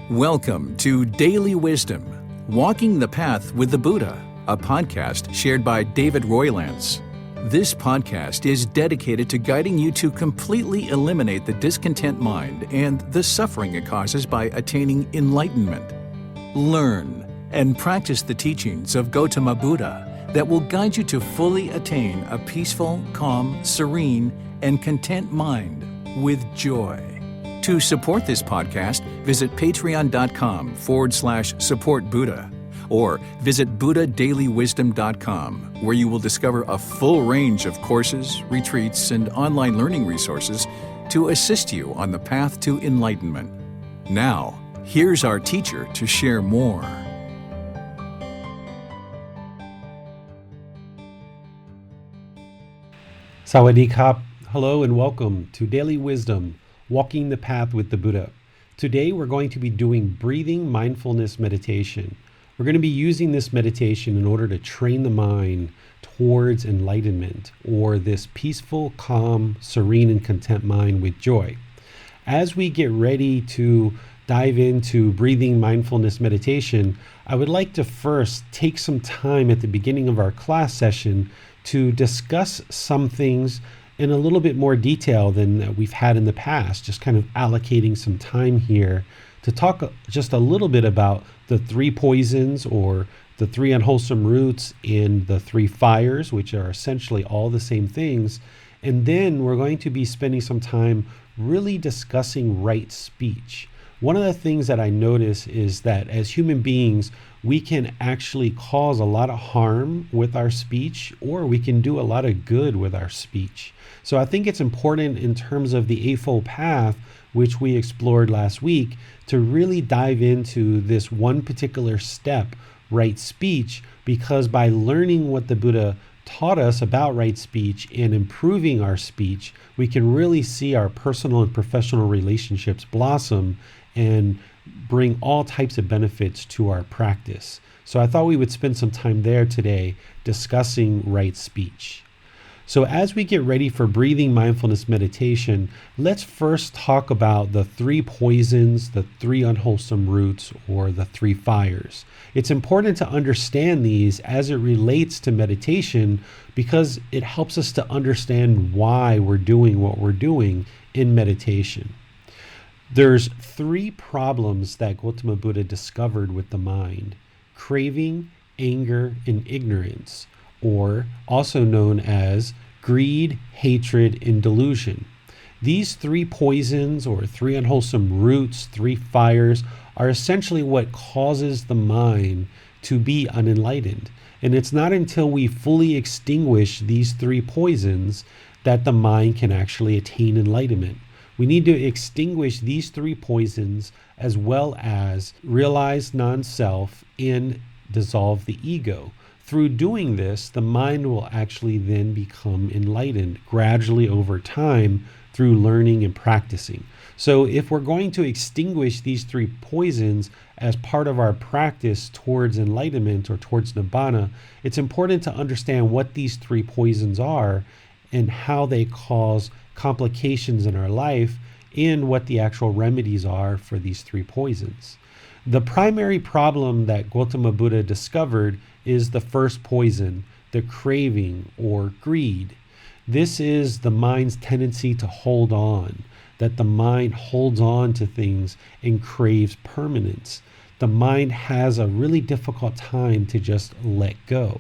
Welcome to Daily Wisdom, Walking the Path with the Buddha, a podcast shared by David Roylance. This podcast is dedicated to guiding you to completely eliminate the discontent mind and the suffering it causes by attaining enlightenment. Learn and practice the teachings of Gotama Buddha that will guide you to fully attain a peaceful, calm, serene, and content mind with joy. To support this podcast, visit patreon.com/support Buddha or visit buddhadailywisdom.com, where you will discover a full range of courses, retreats, and online learning resources to assist you on the path to enlightenment. Now, here's our teacher to share more. Sawadee Kap. Hello and welcome to Daily Wisdom, Walking the Path with the Buddha. Today we're going to be doing Breathing Mindfulness Meditation. We're going to be using this meditation in order to train the mind towards enlightenment, or this peaceful, calm, serene, and content mind with joy. As we get ready to dive into Breathing Mindfulness Meditation, I would like to first take some time at the beginning of our class session to discuss some things in a little bit more detail than we've had in the past, just kind of allocating some time here to talk just a little bit about the three poisons, or the three unwholesome roots, and the three fires, which are essentially all the same things. And then we're going to be spending some time really discussing right speech. One of the things that I notice is that as human beings, we can actually cause a lot of harm with our speech, or we can do a lot of good with our speech. So I think it's important in terms of the Eightfold Path, which we explored last week, to really dive into this one particular step, right speech, because by learning what the Buddha taught us about right speech and improving our speech, we can really see our personal and professional relationships blossom and bring all types of benefits to our practice. So I thought we would spend some time there today discussing right speech. So as we get ready for Breathing Mindfulness Meditation, let's first talk about the three poisons, the three unwholesome roots, or the three fires. It's important to understand these as it relates to meditation, because it helps us to understand why we're doing what we're doing in meditation. There's three problems that Gotama Buddha discovered with the mind: craving, anger, and ignorance, or also known as greed, hatred, and delusion. These three poisons, or three unwholesome roots, three fires, are essentially what causes the mind to be unenlightened. And it's not until we fully extinguish these three poisons that the mind can actually attain enlightenment. We need to extinguish these three poisons, as well as realize non-self and dissolve the ego. Through doing this, the mind will actually then become enlightened gradually over time through learning and practicing. So if we're going to extinguish these three poisons as part of our practice towards enlightenment or towards nibbana, it's important to understand what these three poisons are and how they cause complications in our life, and what the actual remedies are for these three poisons. The primary problem that Gotama Buddha discovered is the first poison, the craving or greed. This is the mind's tendency to hold on, that the mind holds on to things and craves permanence. The mind has a really difficult time to just let go.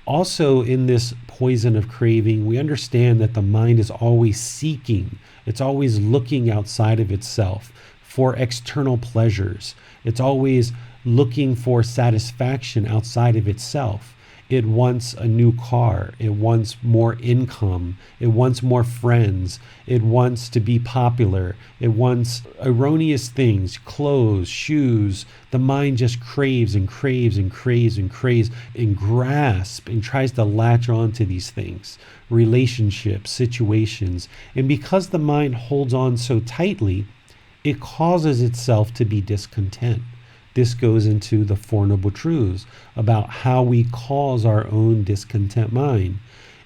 Also, in this poison of craving, we understand that the mind is always seeking. It's always looking outside of itself for external pleasures. It's always looking for satisfaction outside of itself. It wants a new car. It wants more income. It wants more friends. It wants to be popular. It wants erroneous things, clothes, shoes. The mind just craves and craves and craves and craves and grasps and tries to latch on to these things, relationships, situations. And because the mind holds on so tightly, it causes itself to be discontent. This goes into the Four Noble Truths about how we cause our own discontent mind.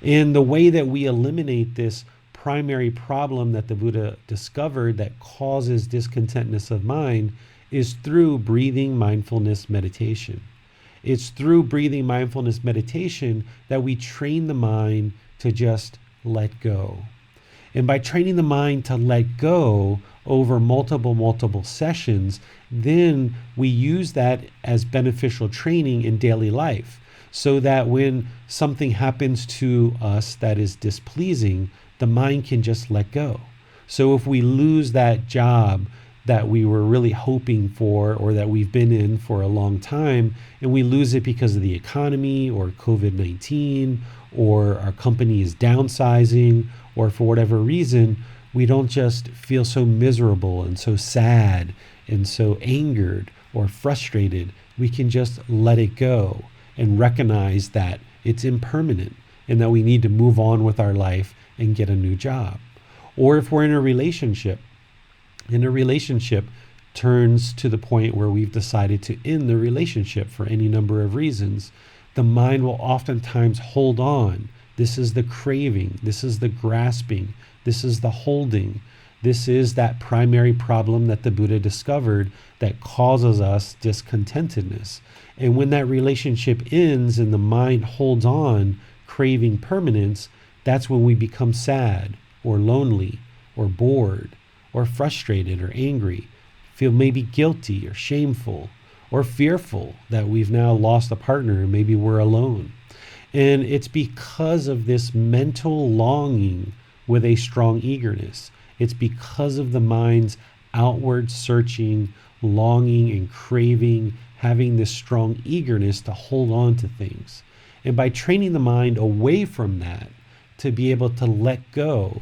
And the way that we eliminate this primary problem that the Buddha discovered that causes discontentness of mind is through breathing mindfulness meditation. It's through breathing mindfulness meditation that we train the mind to just let go. And by training the mind to let go over multiple sessions, then we use that as beneficial training in daily life, so that when something happens to us that is displeasing, the mind can just let go. So if we lose that job that we were really hoping for, or that we've been in for a long time, and we lose it because of the economy or COVID-19, or our company is downsizing, or for whatever reason, we don't just feel so miserable and so sad and so angered or frustrated. We can just let it go and recognize that it's impermanent and that we need to move on with our life and get a new job. Or if we're in a relationship, and a relationship turns to the point where we've decided to end the relationship for any number of reasons, the mind will oftentimes hold on. This is the craving. This is the grasping. This is the holding. This is that primary problem that the Buddha discovered that causes us discontentedness. And when that relationship ends and the mind holds on, craving permanence, that's when we become sad or lonely or bored or frustrated or angry, feel maybe guilty or shameful or fearful that we've now lost a partner and maybe we're alone. And it's because of this mental longing with a strong eagerness. It's because of the mind's outward searching, longing and craving, having this strong eagerness to hold on to things. And by training the mind away from that, to be able to let go,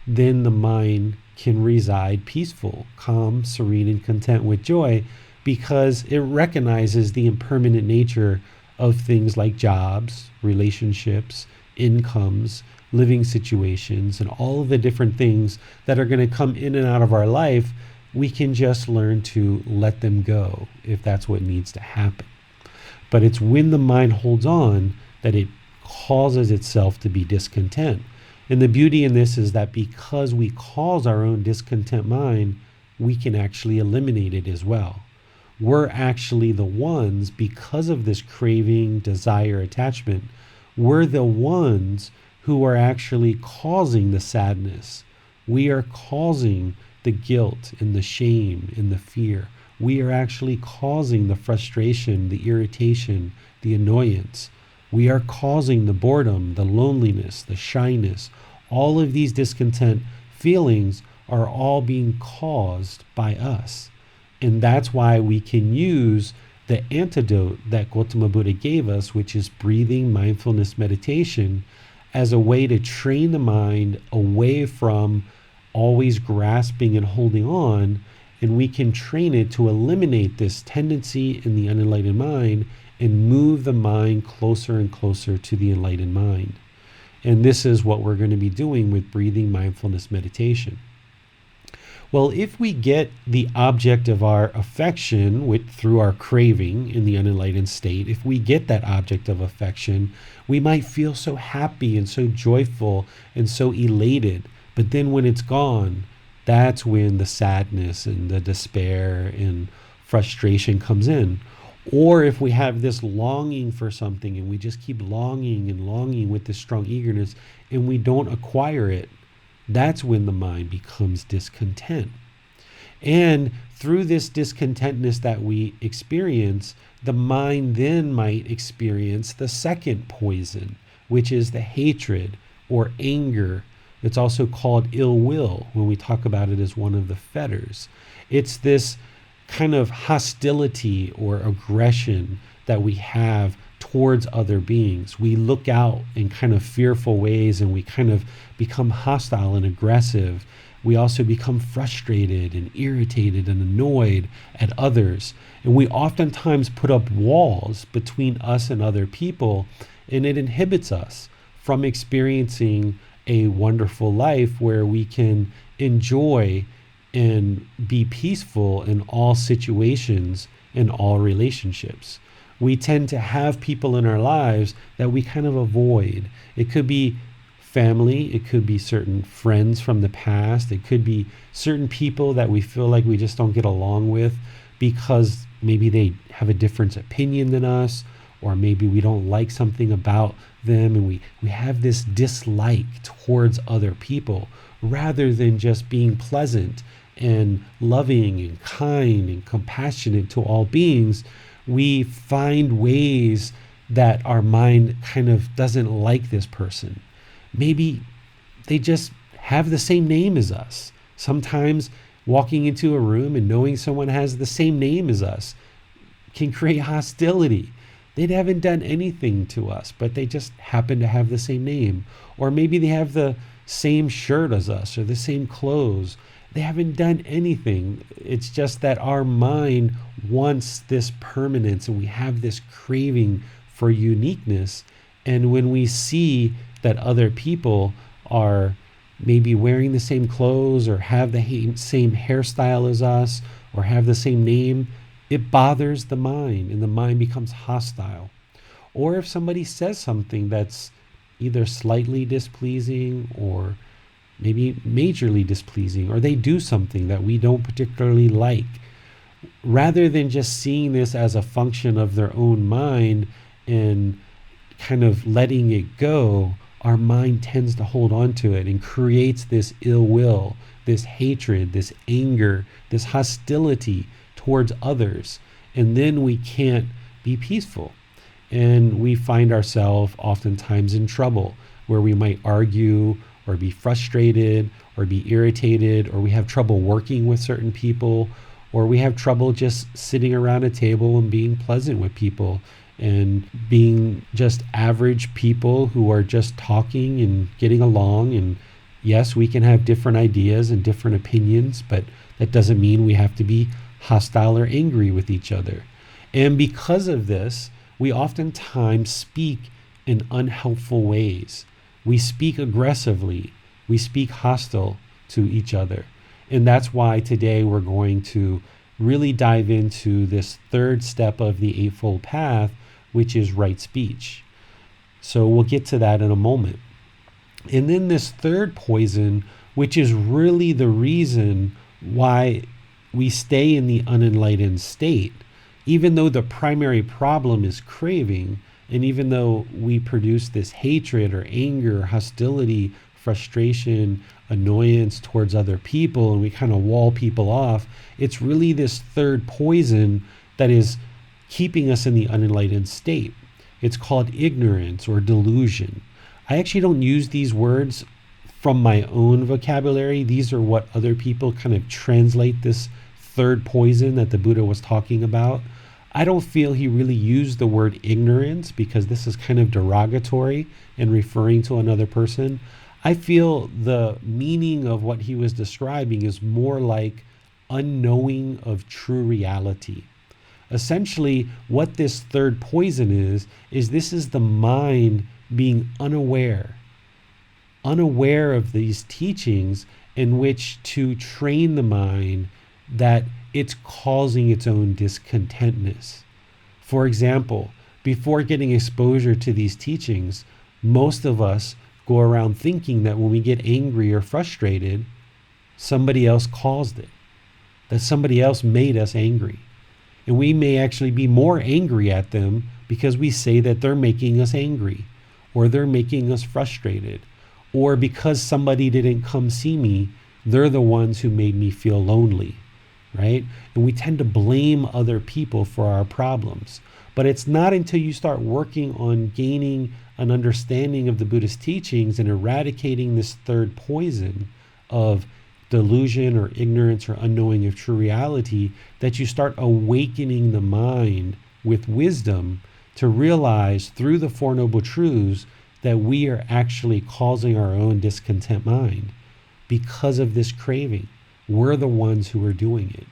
then the mind can reside peaceful, calm, serene, and content with joy, because it recognizes the impermanent nature of things like jobs, relationships, incomes, living situations, and all of the different things that are going to come in and out of our life. We can just learn to let them go if that's what needs to happen. But it's when the mind holds on that it causes itself to be discontent. And the beauty in this is that because we cause our own discontent mind, we can actually eliminate it as well. We're actually the ones, because of this craving, desire, attachment, we're the ones who are actually causing the sadness. We are causing the guilt and the shame and the fear. We are actually causing the frustration, the irritation, the annoyance. We are causing the boredom, the loneliness, the shyness. All of these discontent feelings are all being caused by us. And that's why we can use the antidote that Gotama Buddha gave us, which is breathing mindfulness meditation, as a way to train the mind away from always grasping and holding on. And we can train it to eliminate this tendency in the unenlightened mind and move the mind closer and closer to the enlightened mind. And this is what we're going to be doing with breathing mindfulness meditation. Well, if we get the object of our affection through our craving in the unenlightened state, if we get that object of affection, we might feel so happy and so joyful and so elated. But then when it's gone, that's when the sadness and the despair and frustration comes in. Or if we have this longing for something and we just keep longing and longing with this strong eagerness and we don't acquire it, that's when the mind becomes discontent. And through this discontentness that we experience, the mind then might experience the second poison, which is the hatred or anger. It's also called ill will when we talk about it as one of the fetters. It's this kind of hostility or aggression that we have towards other beings. We look out in kind of fearful ways and we kind of become hostile and aggressive. We also become frustrated and irritated and annoyed at others. And we oftentimes put up walls between us and other people, and it inhibits us from experiencing a wonderful life where we can enjoy and be peaceful in all situations and all relationships. We tend to have people in our lives that we kind of avoid. It could be family, it could be certain friends from the past, it could be certain people that we feel like we just don't get along with. because maybe they have a different opinion than us, or maybe we don't like something about them, and we have this dislike towards other people, rather than just being pleasant and loving and kind and compassionate to all beings. We find ways that our mind kind of doesn't like this person. Maybe they just have the same name as us. Sometimes walking into a room and knowing someone has the same name as us can create hostility. They haven't done anything to us, but they just happen to have the same name. Or maybe they have the same shirt as us or the same clothes. They haven't done anything. It's just that our mind wants this permanence, and we have this craving for uniqueness. And when we see that other people are maybe wearing the same clothes or have the same hairstyle as us or have the same name, it bothers the mind, and the mind becomes hostile. Or if somebody says something that's either slightly displeasing or maybe majorly displeasing, or they do something that we don't particularly like, rather than just seeing this as a function of their own mind and kind of letting it go, our mind tends to hold on to it and creates this ill will, this hatred, this anger, this hostility towards others. And then we can't be peaceful. And we find ourselves oftentimes in trouble, where we might argue or be frustrated or be irritated, or we have trouble working with certain people, or we have trouble just sitting around a table and being pleasant with people and being just average people who are just talking and getting along. And yes, we can have different ideas and different opinions, but that doesn't mean we have to be hostile or angry with each other. And because of this, we oftentimes speak in unhelpful ways. We speak aggressively. We speak hostile to each other. And that's why today we're going to really dive into this third step of the Eightfold Path, which is right speech. So we'll get to that in a moment. And then this third poison, which is really the reason why we stay in the unenlightened state, even though the primary problem is craving, and even though we produce this hatred or anger, hostility, frustration, annoyance towards other people, and we kind of wall people off, it's really this third poison that is keeping us in the unenlightened state. It's called ignorance or delusion. I actually don't use these words from my own vocabulary. These are what other people kind of translate this third poison that the Buddha was talking about. I don't feel he really used the word ignorance, because this is kind of derogatory and referring to another person. I feel the meaning of what he was describing is more like unknowing of true reality. Essentially, what this third poison is this is the mind being unaware of these teachings, in which to train the mind that it's causing its own discontentness. For example, before getting exposure to these teachings, most of us go around thinking that when we get angry or frustrated, somebody else caused it, that somebody else made us angry. And we may actually be more angry at them because we say that they're making us angry, or they're making us frustrated, or because somebody didn't come see me, they're the ones who made me feel lonely, right? And we tend to blame other people for our problems. But it's not until you start working on gaining an understanding of the Buddhist teachings and eradicating this third poison of delusion or ignorance or unknowing of true reality that you start awakening the mind with wisdom to realize through the Four Noble Truths that we are actually causing our own discontent mind because of this craving. We're the ones who are doing it,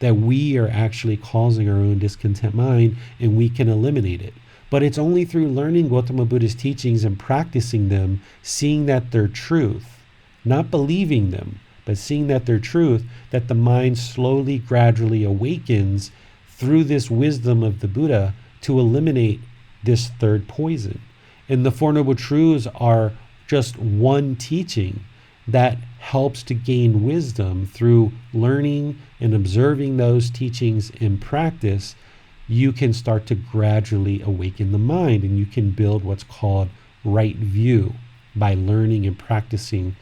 that we are actually causing our own discontent mind, and we can eliminate it. But it's only through learning Gotama Buddha's teachings and practicing them, seeing that they're truth, not believing them, but seeing that they're truth, that the mind slowly, gradually awakens through this wisdom of the Buddha to eliminate this third poison. And the Four Noble Truths are just one teaching that helps to gain wisdom through learning and observing those teachings in practice, you can start to gradually awaken the mind, and you can build what's called right view by learning and practicing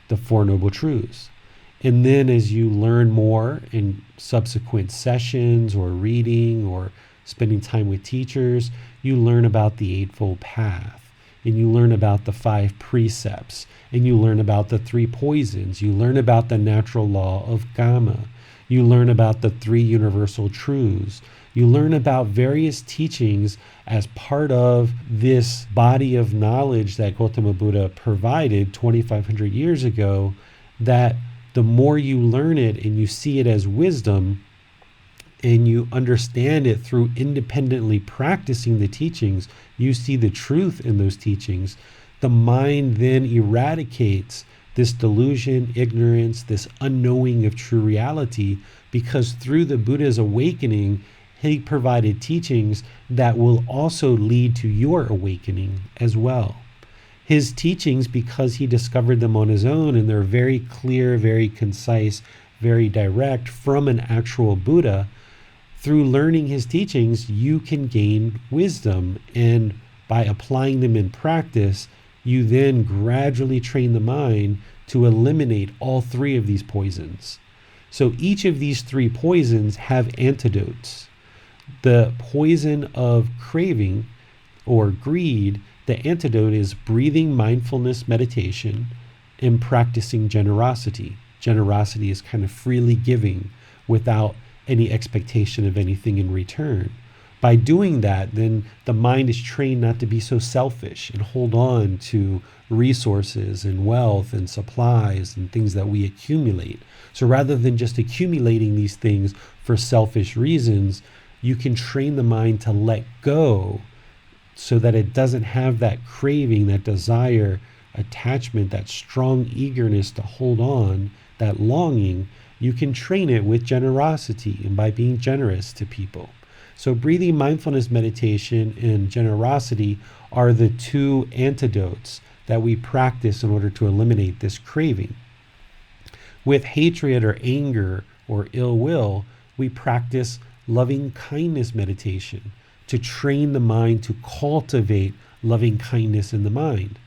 the Four Noble Truths. And then as you learn more in subsequent sessions or reading or spending time with teachers, you learn about the Eightfold Path, and you learn about the 5 precepts, and you learn about the 3 poisons, you learn about the natural law of Gotama, you learn about the 3 universal truths, you learn about various teachings as part of this body of knowledge that Gotama Buddha provided 2,500 years ago, that the more you learn it and you see it as wisdom and you understand it through independently practicing the teachings, you see the truth in those teachings, the mind then eradicates this delusion, ignorance, this unknowing of true reality, because through the Buddha's awakening, he provided teachings that will also lead to your awakening as well. His teachings, because he discovered them on his own, and they're very clear, very concise, very direct from an actual Buddha, through learning his teachings, you can gain wisdom. And by applying them in practice, you then gradually train the mind to eliminate all 3 of these poisons. So each of these 3 poisons have antidotes. The poison of craving or greed, the antidote is breathing mindfulness meditation and practicing generosity. Generosity is kind of freely giving without any expectation of anything in return. By doing that, then the mind is trained not to be so selfish and hold on to resources and wealth and supplies and things that we accumulate. So rather than just accumulating these things for selfish reasons, you can train the mind to let go so that it doesn't have that craving, that desire, attachment, that strong eagerness to hold on, that longing. You can train it with generosity and by being generous to people. So breathing mindfulness meditation and generosity are the 2 antidotes that we practice in order to eliminate this craving. With hatred or anger or ill will, we practice loving kindness meditation to train the mind to cultivate loving kindness in the mind.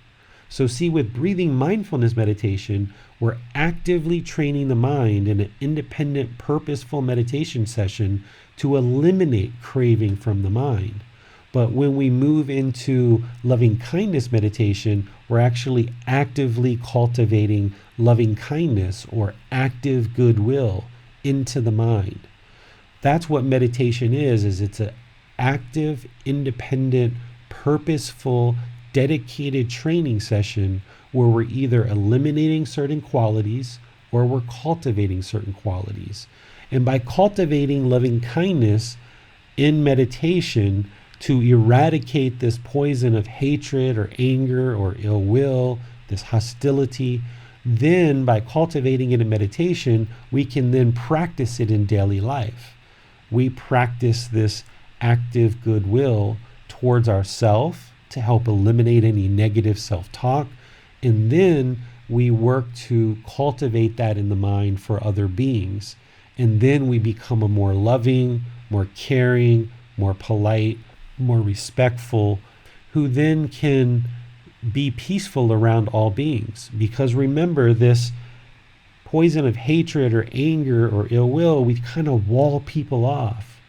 So see, with breathing mindfulness meditation, we're actively training the mind in an independent, purposeful meditation session to eliminate craving from the mind. But when we move into loving kindness meditation, we're actually actively cultivating loving kindness or active goodwill into the mind. That's what meditation is it's an active, independent, purposeful, dedicated training session where we're either eliminating certain qualities or we're cultivating certain qualities. And by cultivating loving kindness in meditation to eradicate this poison of hatred or anger or ill will, this hostility, then by cultivating it in meditation, we can then practice it in daily life. We practice this active goodwill towards ourselves to help eliminate any negative self-talk. And then we work to cultivate that in the mind for other beings. And then we become a more loving, more caring, more polite, more respectful, who then can be peaceful around all beings. Because remember, this poison of hatred or anger or ill will, we kind of wall people off.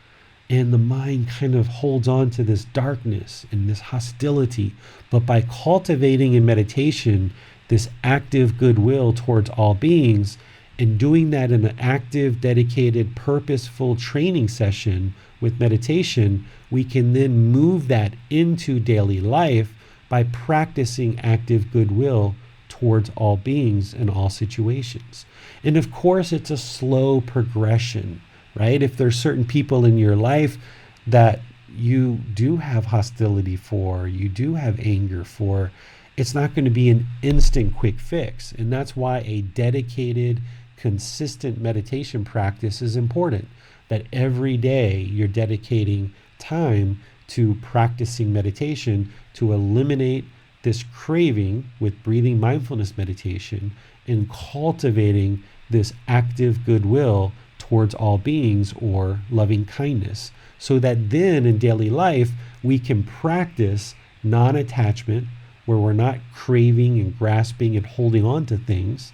And the mind kind of holds on to this darkness and this hostility. But by cultivating in meditation this active goodwill towards all beings, and doing that in an active, dedicated, purposeful training session with meditation, we can then move that into daily life by practicing active goodwill towards all beings in all situations. And of course, it's a slow progression, right? If there's certain people in your life that you do have hostility for, you do have anger for, it's not going to be an instant quick fix. And that's why a dedicated, consistent meditation practice is important. That every day you're dedicating time to practicing meditation to eliminate this craving with breathing mindfulness meditation and cultivating this active goodwill towards all beings, or loving kindness, so that then in daily life we can practice non-attachment, where we're not craving and grasping and holding on to things,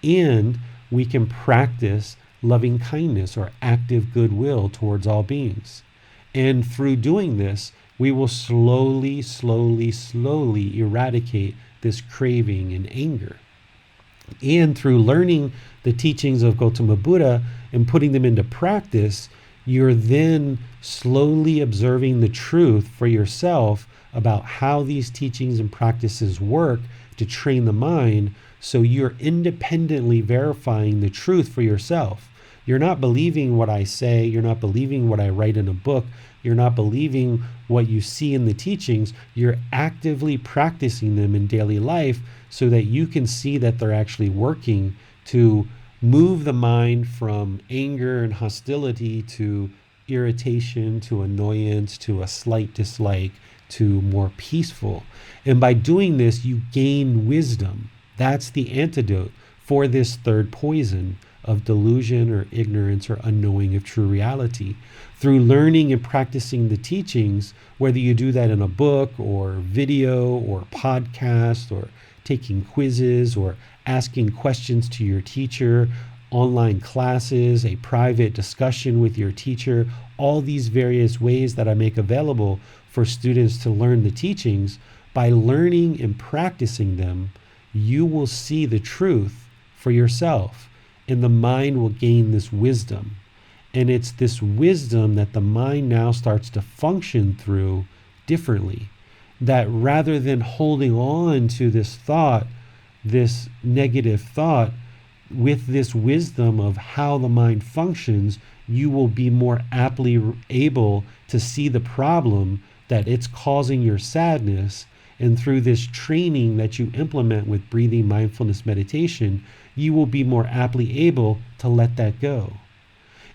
and we can practice loving kindness or active goodwill towards all beings. And through doing this, we will slowly eradicate this craving and anger. And through learning the teachings of Gotama Buddha and putting them into practice, you're then slowly observing the truth for yourself about how these teachings and practices work to train the mind, so you're independently verifying the truth for yourself. You're not believing what I say, you're not believing what I write in a book, you're not believing what you see in the teachings, you're actively practicing them in daily life so that you can see that they're actually working to move the mind from anger and hostility to irritation, to annoyance, to a slight dislike, to more peaceful. And by doing this, you gain wisdom. That's the antidote for this third poison of delusion or ignorance or unknowing of true reality. Through learning and practicing the teachings, whether you do that in a book or video or podcast or taking quizzes or asking questions to your teacher, online classes, a private discussion with your teacher, all these various ways that I make available for students to learn the teachings, by learning and practicing them, you will see the truth for yourself, and the mind will gain this wisdom. And it's this wisdom that the mind now starts to function through differently. That rather than holding on to this thought, this negative thought, with this wisdom of how the mind functions, you will be more aptly able to see the problem that it's causing your sadness. And through this training that you implement with breathing mindfulness meditation, you will be more aptly able to let that go.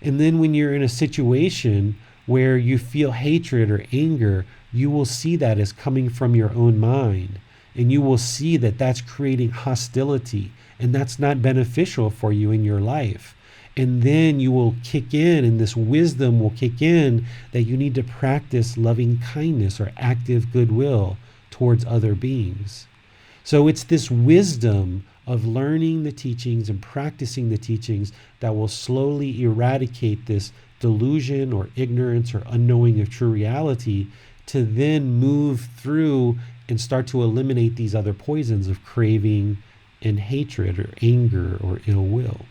And then when you're in a situation where you feel hatred or anger, you will see that as coming from your own mind. And you will see that that's creating hostility, and that's not beneficial for you in your life. And then you will kick in, and this wisdom will kick in, that you need to practice loving kindness or active goodwill towards other beings. So it's this wisdom of learning the teachings and practicing the teachings that will slowly eradicate this delusion or ignorance or unknowing of true reality, to then move through and start to eliminate these other poisons of craving and hatred or anger or ill will.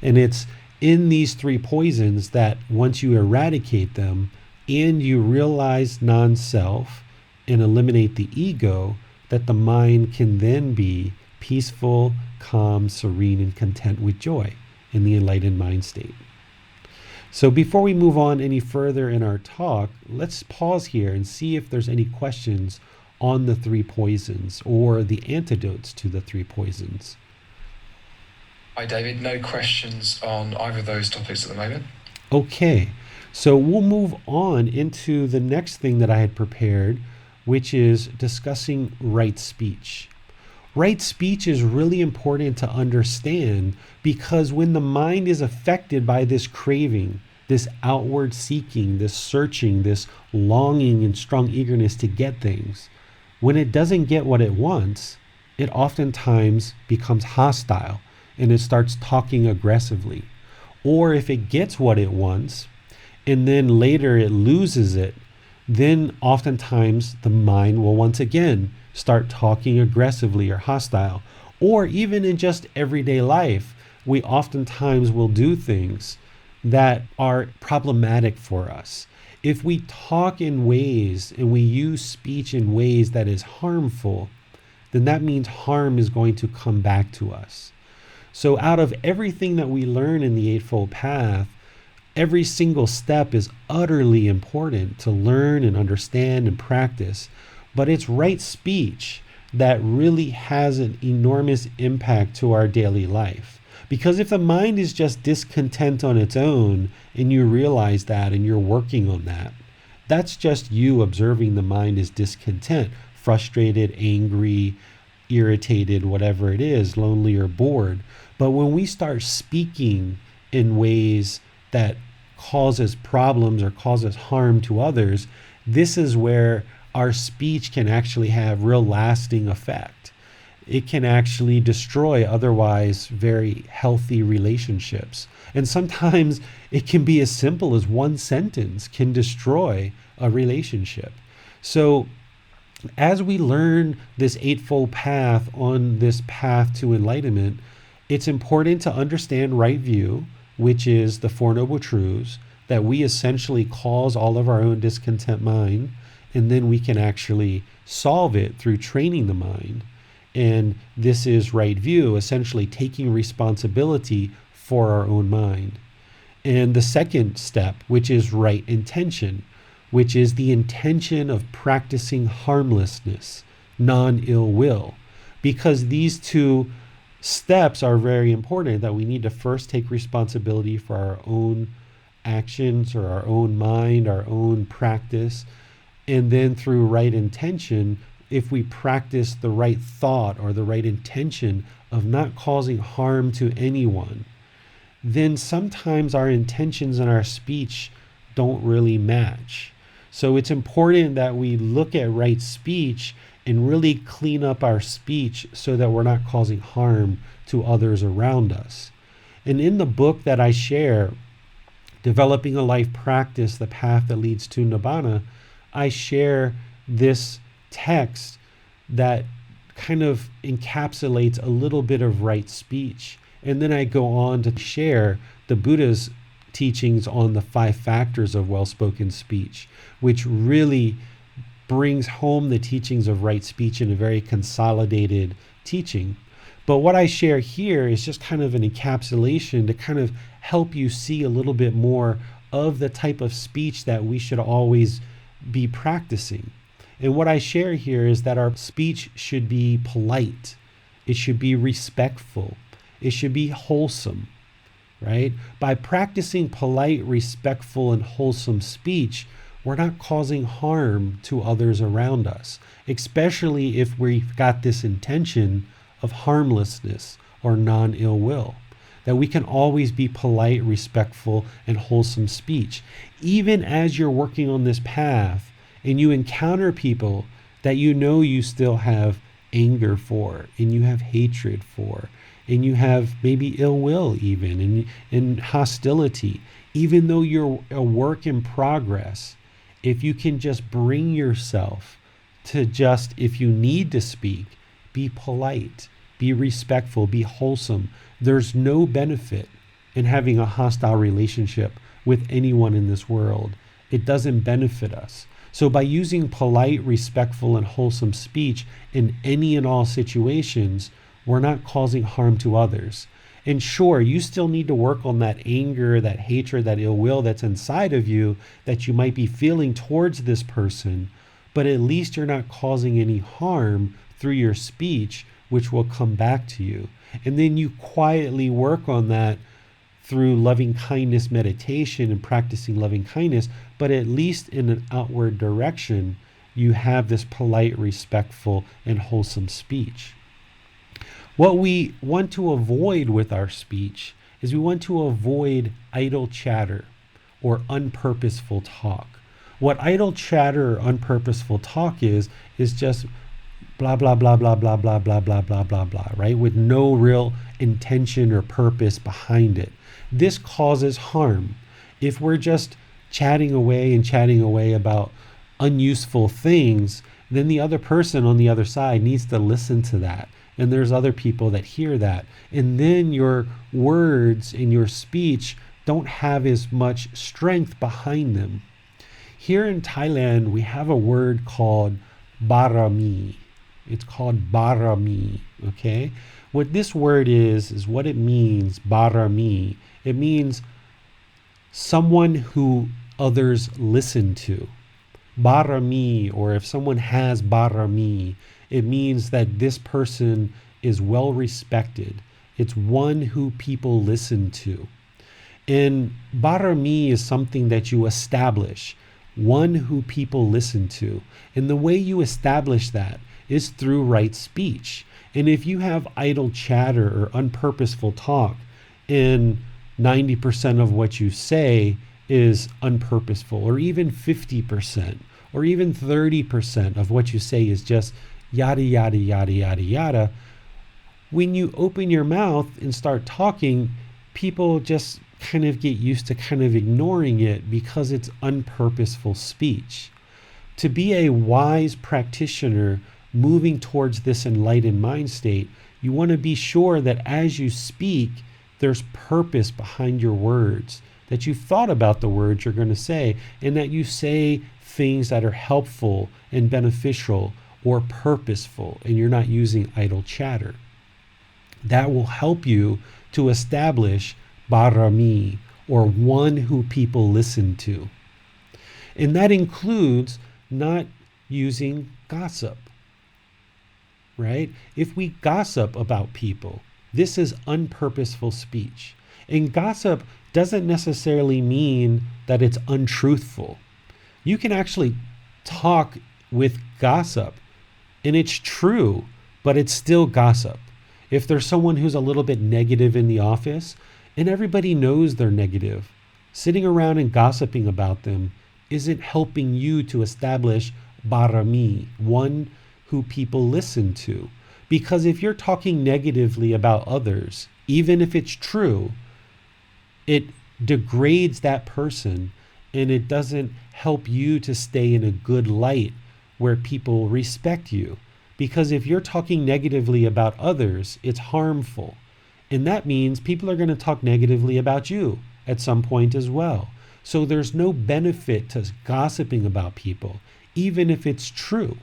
And it's in these three poisons that once you eradicate them and you realize non-self and eliminate the ego, that the mind can then be peaceful, calm, serene, and content with joy in the enlightened mind state. So before we move on any further in our talk, let's pause here and see if there's any questions on the three poisons or the antidotes to the three poisons. Hi David, no questions on either of those topics at the moment. Okay, so we'll move on into the next thing that I had prepared, which is discussing right speech. Right speech is really important to understand, because when the mind is affected by this craving, this outward seeking, this searching, this longing and strong eagerness to get things, when it doesn't get what it wants, it oftentimes becomes hostile and it starts talking aggressively. Or if it gets what it wants and then later it loses it, then oftentimes the mind will once again start talking aggressively or hostile. Or even in just everyday life, we oftentimes will do things that are problematic for us. If we talk in ways and we use speech in ways that is harmful, then that means harm is going to come back to us. So out of everything that we learn in the Eightfold Path, every single step is utterly important to learn and understand and practice. But it's right speech that really has an enormous impact to our daily life. Because if the mind is just discontent on its own, and you realize that and you're working on that, that's just you observing the mind is discontent. frustrated, angry, irritated, whatever it is, lonely or bored. But when we start speaking in ways that causes problems or causes harm to others, this is where our speech can actually have real lasting effect. It can actually destroy otherwise very healthy relationships. And sometimes it can be as simple as one sentence can destroy a relationship. So as we learn this Eightfold Path on this path to enlightenment, it's important to understand right view, which is the Four Noble Truths, that we essentially cause all of our own discontent mind, and then we can actually solve it through training the mind. And this is right view, essentially taking responsibility for our own mind. And the second step, which is right intention, which is the intention of practicing harmlessness, non-ill will. Because these two steps are very important, that we need to first take responsibility for our own actions or our own mind, our own practice. And then through right intention, if we practice the right thought or the right intention of not causing harm to anyone, then sometimes our intentions and our speech don't really match. So it's important that we look at right speech and really clean up our speech so that we're not causing harm to others around us. And in the book that I share, Developing a Life Practice, The Path That Leads to Nibbana, I share this text that kind of encapsulates a little bit of right speech. And then I go on to share the Buddha's teachings on the 5 factors of well-spoken speech, which really brings home the teachings of right speech in a very consolidated teaching. But what I share here is just kind of an encapsulation to kind of help you see a little bit more of the type of speech that we should always be practicing. And what I share here is that our speech should be polite. It should be respectful. It should be wholesome, right? By practicing polite, respectful, and wholesome speech, we're not causing harm to others around us, especially if we've got this intention of harmlessness or non-ill will, that we can always be polite, respectful, and wholesome speech. Even as you're working on this path and you encounter people that you know you still have anger for, and you have hatred for, and you have maybe ill will even, and hostility, even though you're a work in progress, if you can just bring yourself to just, if you need to speak, be polite, be respectful, be wholesome. There's no benefit in having a hostile relationship with anyone in this world. It doesn't benefit us. So by using polite, respectful, and wholesome speech in any and all situations, we're not causing harm to others. And sure, you still need to work on that anger, that hatred, that ill will that's inside of you that you might be feeling towards this person, but at least you're not causing any harm through your speech, which will come back to you. And then you quietly work on that through loving kindness meditation and practicing loving kindness, but at least in an outward direction, you have this polite, respectful, and wholesome speech. What we want to avoid with our speech is we want to avoid idle chatter or unpurposeful talk. What idle chatter or unpurposeful talk is just blah, blah, blah, blah, blah, blah, blah, blah, blah, blah, blah, right? With no real intention or purpose behind it. This causes harm. If we're just chatting away about unuseful things, then the other person on the other side needs to listen to that. And there's other people that hear that. And then your words and your speech don't have as much strength behind them. Here in Thailand, we have a word called barami. It's called barami, okay? What this word is what it means, barami. It means someone who others listen to. Barami, or if someone has barami, it means that this person is well respected. It's one who people listen to. And barami is something that you establish one who people listen to. And the way you establish that is through right speech. And if you have idle chatter or unpurposeful talk, and 90% of what you say is unpurposeful, or even 50%, or even 30% of what you say is just yada, yada, yada, yada, yada, when you open your mouth and start talking, people just kind of get used to kind of ignoring it because it's unpurposeful speech. To be a wise practitioner moving towards this enlightened mind state, you want to be sure that as you speak, there's purpose behind your words, that you've thought about the words you're going to say, and that you say things that are helpful and beneficial or purposeful, and you're not using idle chatter. That will help you to establish barami, or one who people listen to. And that includes not using gossip, right? If we gossip about people, this is unpurposeful speech. And gossip doesn't necessarily mean that it's untruthful. You can actually talk with gossip, and it's true, but it's still gossip. If there's someone who's a little bit negative in the office, and everybody knows they're negative, sitting around and gossiping about them isn't helping you to establish barami, one who people listen to. Because if you're talking negatively about others, even if it's true, it degrades that person, and it doesn't help you to stay in a good light where people respect you. Because if you're talking negatively about others, it's harmful. And that means people are going to talk negatively about you at some point as well. So there's no benefit to gossiping about people, even if it's true.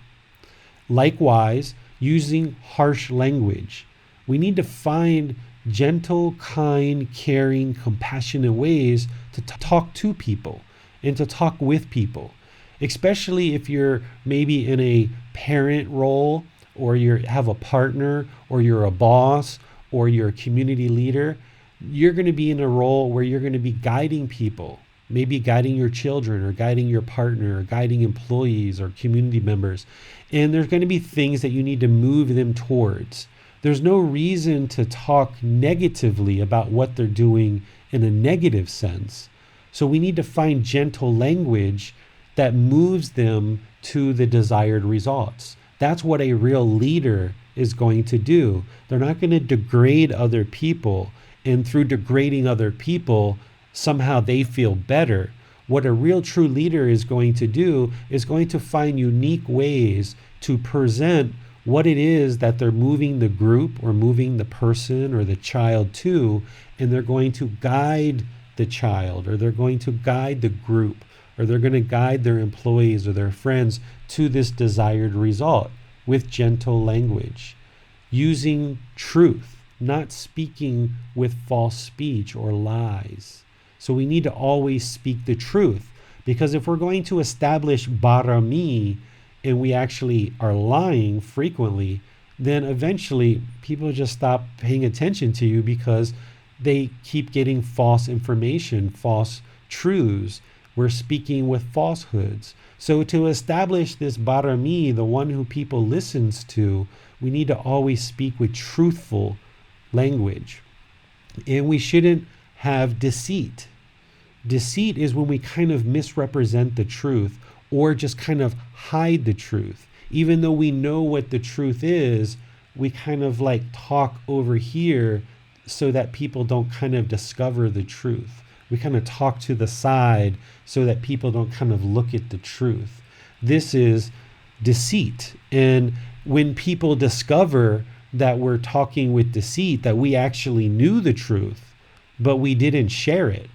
Likewise, using harsh language. We need to find gentle, kind, caring, compassionate ways to talk to people and to talk with people, especially if you're maybe in a parent role, or you have a partner, or you're a boss, or you're a community leader. You're going to be in a role where you're going to be guiding people, maybe guiding your children, or guiding your partner, or guiding employees or community members. And there's going to be things that you need to move them towards. There's no reason to talk negatively about what they're doing in a negative sense. So we need to find gentle language that moves them to the desired results. That's what a real leader is going to do. They're not going to degrade other people, and through degrading other people, somehow they feel better. What a real true leader is going to do is going to find unique ways to present what it is that they're moving the group or moving the person or the child to, and they're going to guide the child, or they're going to guide the group, or they're going to guide their employees or their friends to this desired result with gentle language, using truth, not speaking with false speech or lies. So we need to always speak the truth, because if we're going to establish barami and we actually are lying frequently, then eventually people just stop paying attention to you because they keep getting false information, false truths. We're speaking with falsehoods. So to establish this barami, the one who people listens to, we need to always speak with truthful language. And we shouldn't have deceit. Deceit is when we kind of misrepresent the truth, or just kind of hide the truth. Even though we know what the truth is, we kind of like talk over here so that people don't kind of discover the truth. We kind of talk to the side so that people don't kind of look at the truth. This is deceit. And when people discover that we're talking with deceit, that we actually knew the truth, but we didn't share it,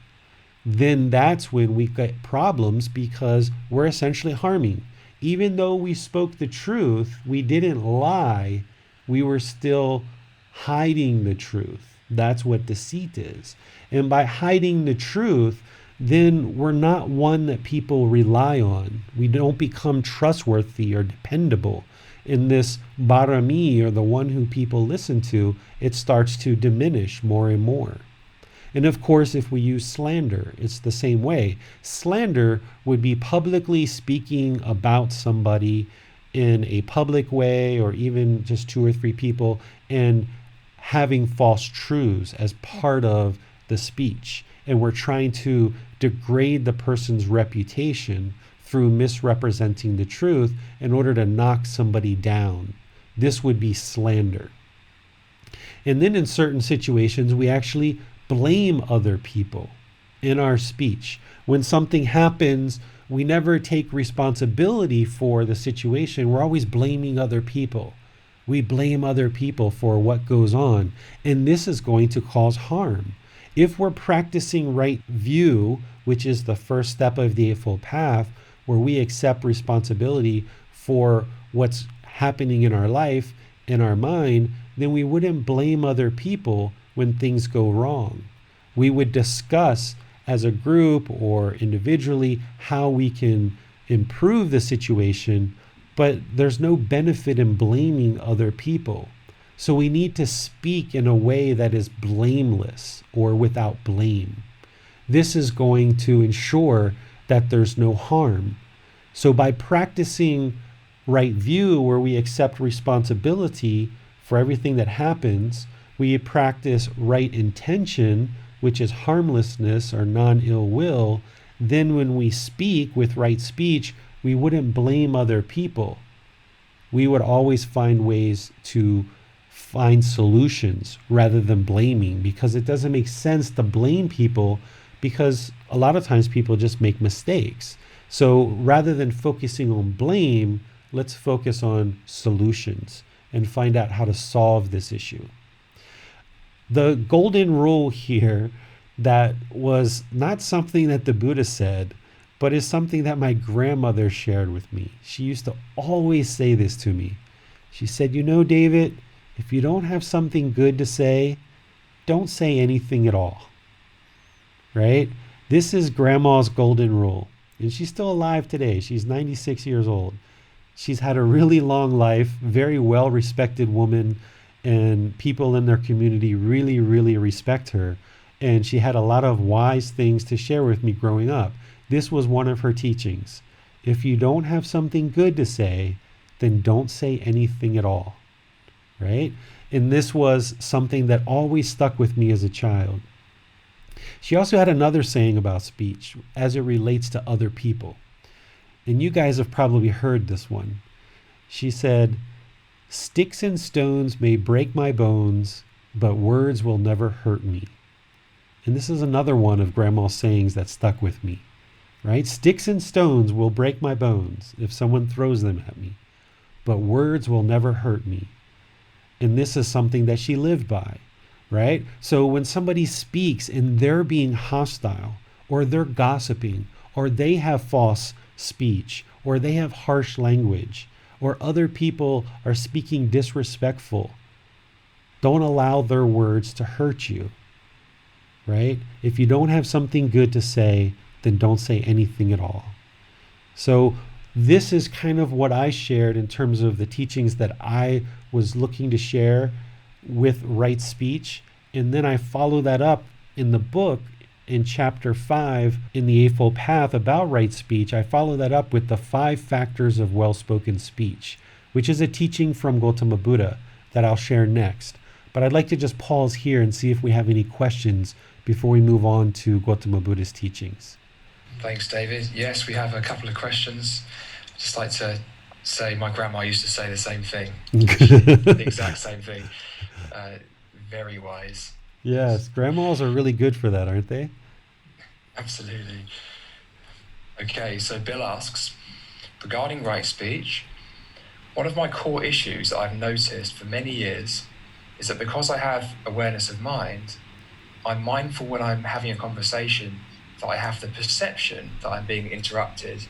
then that's when we get problems, because we're essentially harming. Even though we spoke the truth, we didn't lie, we were still hiding the truth. That's what deceit is. And by hiding the truth, then we're not one that people rely on. We don't become trustworthy or dependable. In this barami, or the one who people listen to, it starts to diminish more and more. And of course, if we use slander, it's the same way. Slander would be publicly speaking about somebody in a public way, or even just two or three people, and having false truths as part of the speech. And we're trying to degrade the person's reputation through misrepresenting the truth in order to knock somebody down. This would be slander. And then in certain situations, we actually blame other people in our speech. When something happens, we never take responsibility for the situation. We're always blaming other people. We blame other people for what goes on. And this is going to cause harm. If we're practicing right view, which is the first step of the Eightfold Path, where we accept responsibility for what's happening in our life, in our mind, then we wouldn't blame other people when things go wrong. We would discuss as a group or individually how we can improve the situation, but there's no benefit in blaming other people. So we need to speak in a way that is blameless or without blame. This is going to ensure that there's no harm. So by practicing right view, where we accept responsibility for everything that happens, we practice right intention, which is harmlessness or non-ill will. Then when we speak with right speech, we wouldn't blame other people. We would always find ways to find solutions rather than blaming, because it doesn't make sense to blame people, because a lot of times people just make mistakes. So rather than focusing on blame, let's focus on solutions and find out how to solve this issue. The golden rule here, that was not something that the Buddha said, but is something that my grandmother shared with me. She used to always say this to me. She said, David, if you don't have something good to say, don't say anything at all. Right? This is Grandma's golden rule. And she's still alive today. She's 96 years old. She's had a really long life, very well-respected woman, and people in their community really, really respect her. And she had a lot of wise things to share with me growing up. This was one of her teachings. If you don't have something good to say, then don't say anything at all. Right? And this was something that always stuck with me as a child. She also had another saying about speech as it relates to other people. And you guys have probably heard this one. She said, "Sticks and stones may break my bones, but words will never hurt me." And this is another one of Grandma's sayings that stuck with me, right? Sticks and stones will break my bones if someone throws them at me, but words will never hurt me. And this is something that she lived by, right? So when somebody speaks and they're being hostile, or they're gossiping, or they have false speech, or they have harsh language, or other people are speaking disrespectful, don't allow their words to hurt you, right? If you don't have something good to say, then don't say anything at all. So this is kind of what I shared in terms of the teachings that I was looking to share with right speech. And then I follow that up in the book in chapter 5 in the Eightfold Path about right speech. I follow that up with the 5 factors of well-spoken speech, which is a teaching from Gotama Buddha that I'll share next. But I'd like to just pause here and see if we have any questions before we move on to Gotama Buddha's teachings. Thanks, David. Yes, we have a couple of questions. I'd just like to say my grandma used to say the same thing, the exact same thing. Very wise. Yes, grandmas are really good for that, aren't they? Absolutely. Okay, so Bill asks, regarding right speech, one of my core issues I've noticed for many years is that because I have awareness of mind, I'm mindful when I'm having a conversation that I have the perception that I'm being interrupted,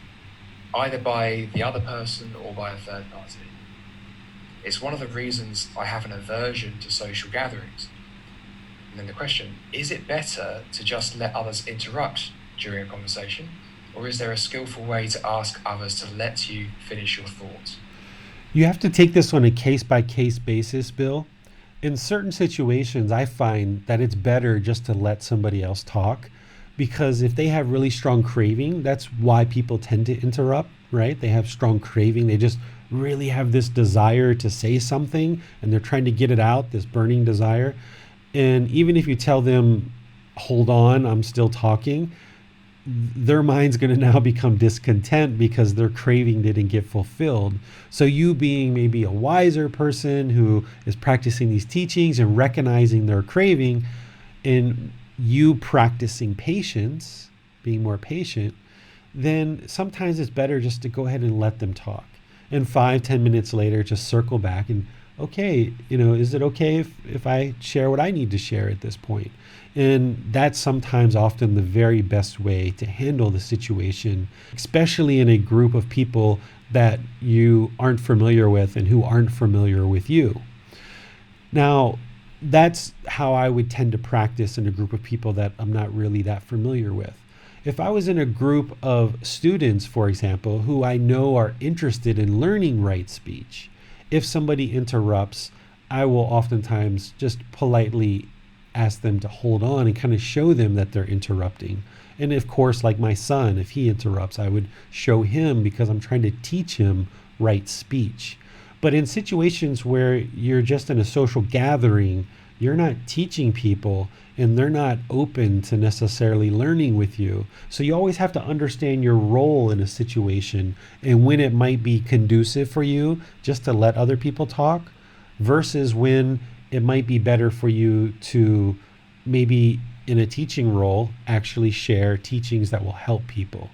either by the other person or by a third party. It's one of the reasons I have an aversion to social gatherings. And then the question, is it better to just let others interrupt during a conversation? Or is there a skillful way to ask others to let you finish your thoughts? You have to take this on a case-by-case basis, Bill. In certain situations, I find that it's better just to let somebody else talk, because if they have really strong craving, that's why people tend to interrupt, right? They have strong craving. They just really have this desire to say something and they're trying to get it out, this burning desire. And even if you tell them, hold on, I'm still talking, their mind's going to now become discontent because their craving didn't get fulfilled. So you, being maybe a wiser person who is practicing these teachings and recognizing their craving, and you practicing patience, being more patient, then sometimes it's better just to go ahead and let them talk. And 5-10 minutes later, just circle back and, okay, is it okay if I share what I need to share at this point? And that's sometimes often the very best way to handle the situation, especially in a group of people that you aren't familiar with and who aren't familiar with you. Now, that's how I would tend to practice in a group of people that I'm not really that familiar with. If I was in a group of students, for example, who I know are interested in learning right speech, if somebody interrupts, I will oftentimes just politely ask them to hold on and kind of show them that they're interrupting. And of course, like my son, if he interrupts, I would show him, because I'm trying to teach him right speech. But in situations where you're just in a social gathering, you're not teaching people and they're not open to necessarily learning with you. So you always have to understand your role in a situation and when it might be conducive for you just to let other people talk, versus when it might be better for you to, maybe in a teaching role, actually share teachings that will help people.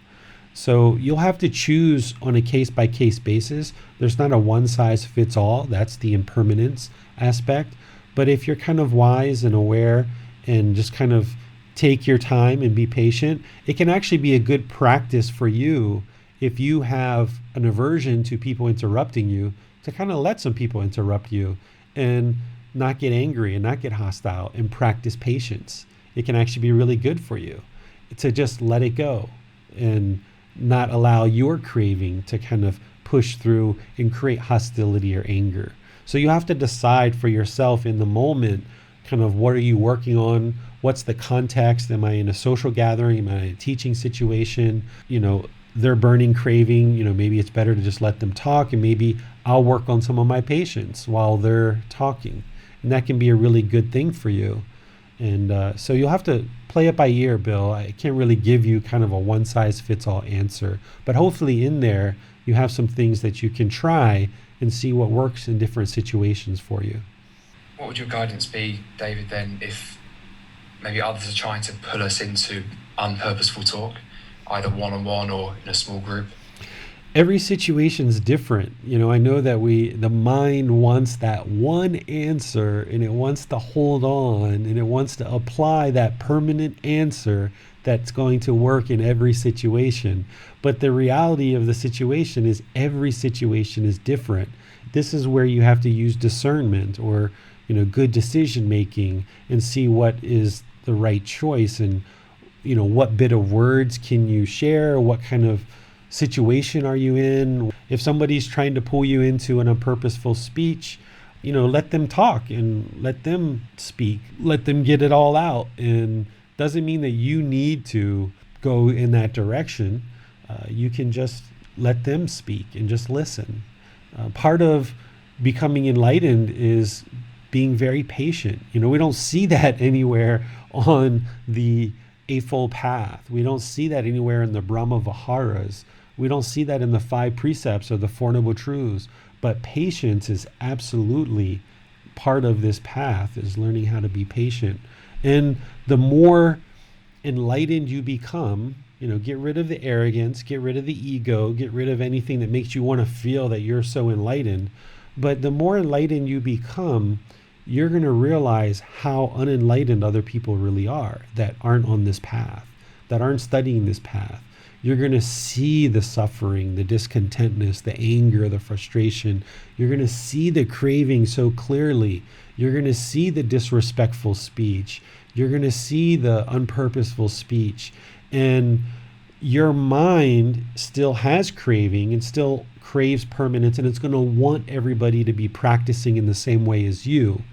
So you'll have to choose on a case-by-case basis. There's not a one-size-fits-all. That's the impermanence aspect. But if you're kind of wise and aware and just kind of take your time and be patient, it can actually be a good practice for you, if you have an aversion to people interrupting you, to kind of let some people interrupt you and not get angry and not get hostile and practice patience. It can actually be really good for you to just let it go and not allow your craving to kind of push through and create hostility or anger. So you have to decide for yourself in the moment, kind of what are you working on? What's the context? Am I in a social gathering? Am I in a teaching situation? They're burning craving, maybe it's better to just let them talk, and maybe I'll work on some of my patience while they're talking. And that can be a really good thing for you. And so you'll have to play it by ear, Bill. I can't really give you kind of a one-size-fits-all answer. But hopefully in there, you have some things that you can try and see what works in different situations for you. What would your guidance be, David, then, if maybe others are trying to pull us into unpurposeful talk, either one-on-one or in a small group? Every situation's different. I know that the mind wants that one answer, and it wants to hold on, and it wants to apply that permanent answer that's going to work in every situation. But the reality of the situation is every situation is different. This is where you have to use discernment or, good decision making and see what is the right choice, and, what bit of words can you share, what kind of situation are you in. If somebody's trying to pull you into an unpurposeful speech, let them talk and let them speak, let them get it all out. And doesn't mean that you need to go in that direction. You can just let them speak and just listen. Part of becoming enlightened is being very patient. We don't see that anywhere on the Eightfold Path. We don't see that anywhere in the Brahma Viharas. We don't see that in the 5 precepts or the 4 Noble Truths. But patience is absolutely part of this path, is learning how to be patient. And the more enlightened you become, get rid of the arrogance, get rid of the ego, get rid of anything that makes you want to feel that you're so enlightened. But the more enlightened you become, you're going to realize how unenlightened other people really are that aren't on this path, that aren't studying this path. You're going to see the suffering, the discontentedness, the anger, the frustration. You're going to see the craving so clearly. You're going to see the disrespectful speech. You're going to see the unpurposeful speech. And your mind still has craving and still craves permanence, and it's going to want everybody to be practicing in the same way as you.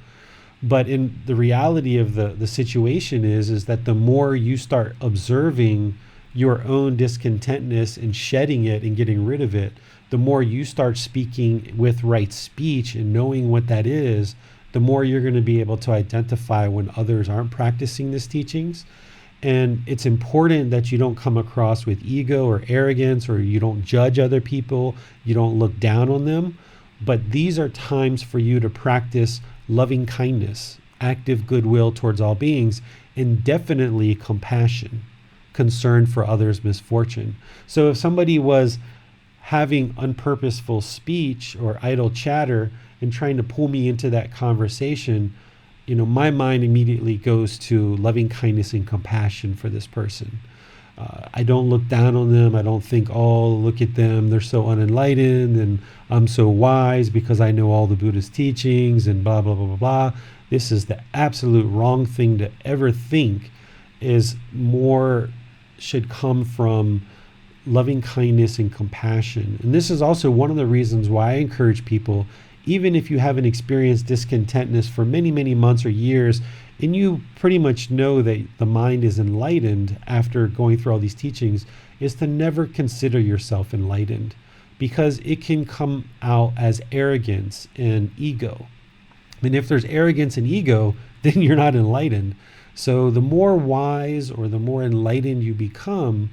But in the reality of the situation is that the more you start observing your own discontentness and shedding it and getting rid of it, the more you start speaking with right speech and knowing what that is, the more you're going to be able to identify when others aren't practicing these teachings. And it's important that you don't come across with ego or arrogance, or you don't judge other people, you don't look down on them. But these are times for you to practice loving kindness, active goodwill towards all beings, and definitely compassion, concern for others' misfortune. So if somebody was having unpurposeful speech or idle chatter and trying to pull me into that conversation, my mind immediately goes to loving kindness and compassion for this person. I don't look down on them. I don't think, oh, look at them, they're so unenlightened and I'm so wise because I know all the Buddha's teachings and blah, blah, blah, blah, blah. This is the absolute wrong thing to ever think. Is more should come from loving kindness and compassion. And this is also one of the reasons why I encourage people, even if you haven't experienced discontentness for many, many months or years, and you pretty much know that the mind is enlightened after going through all these teachings, is to never consider yourself enlightened, because it can come out as arrogance and ego. And if there's arrogance and ego, then you're not enlightened. So the more wise or the more enlightened you become,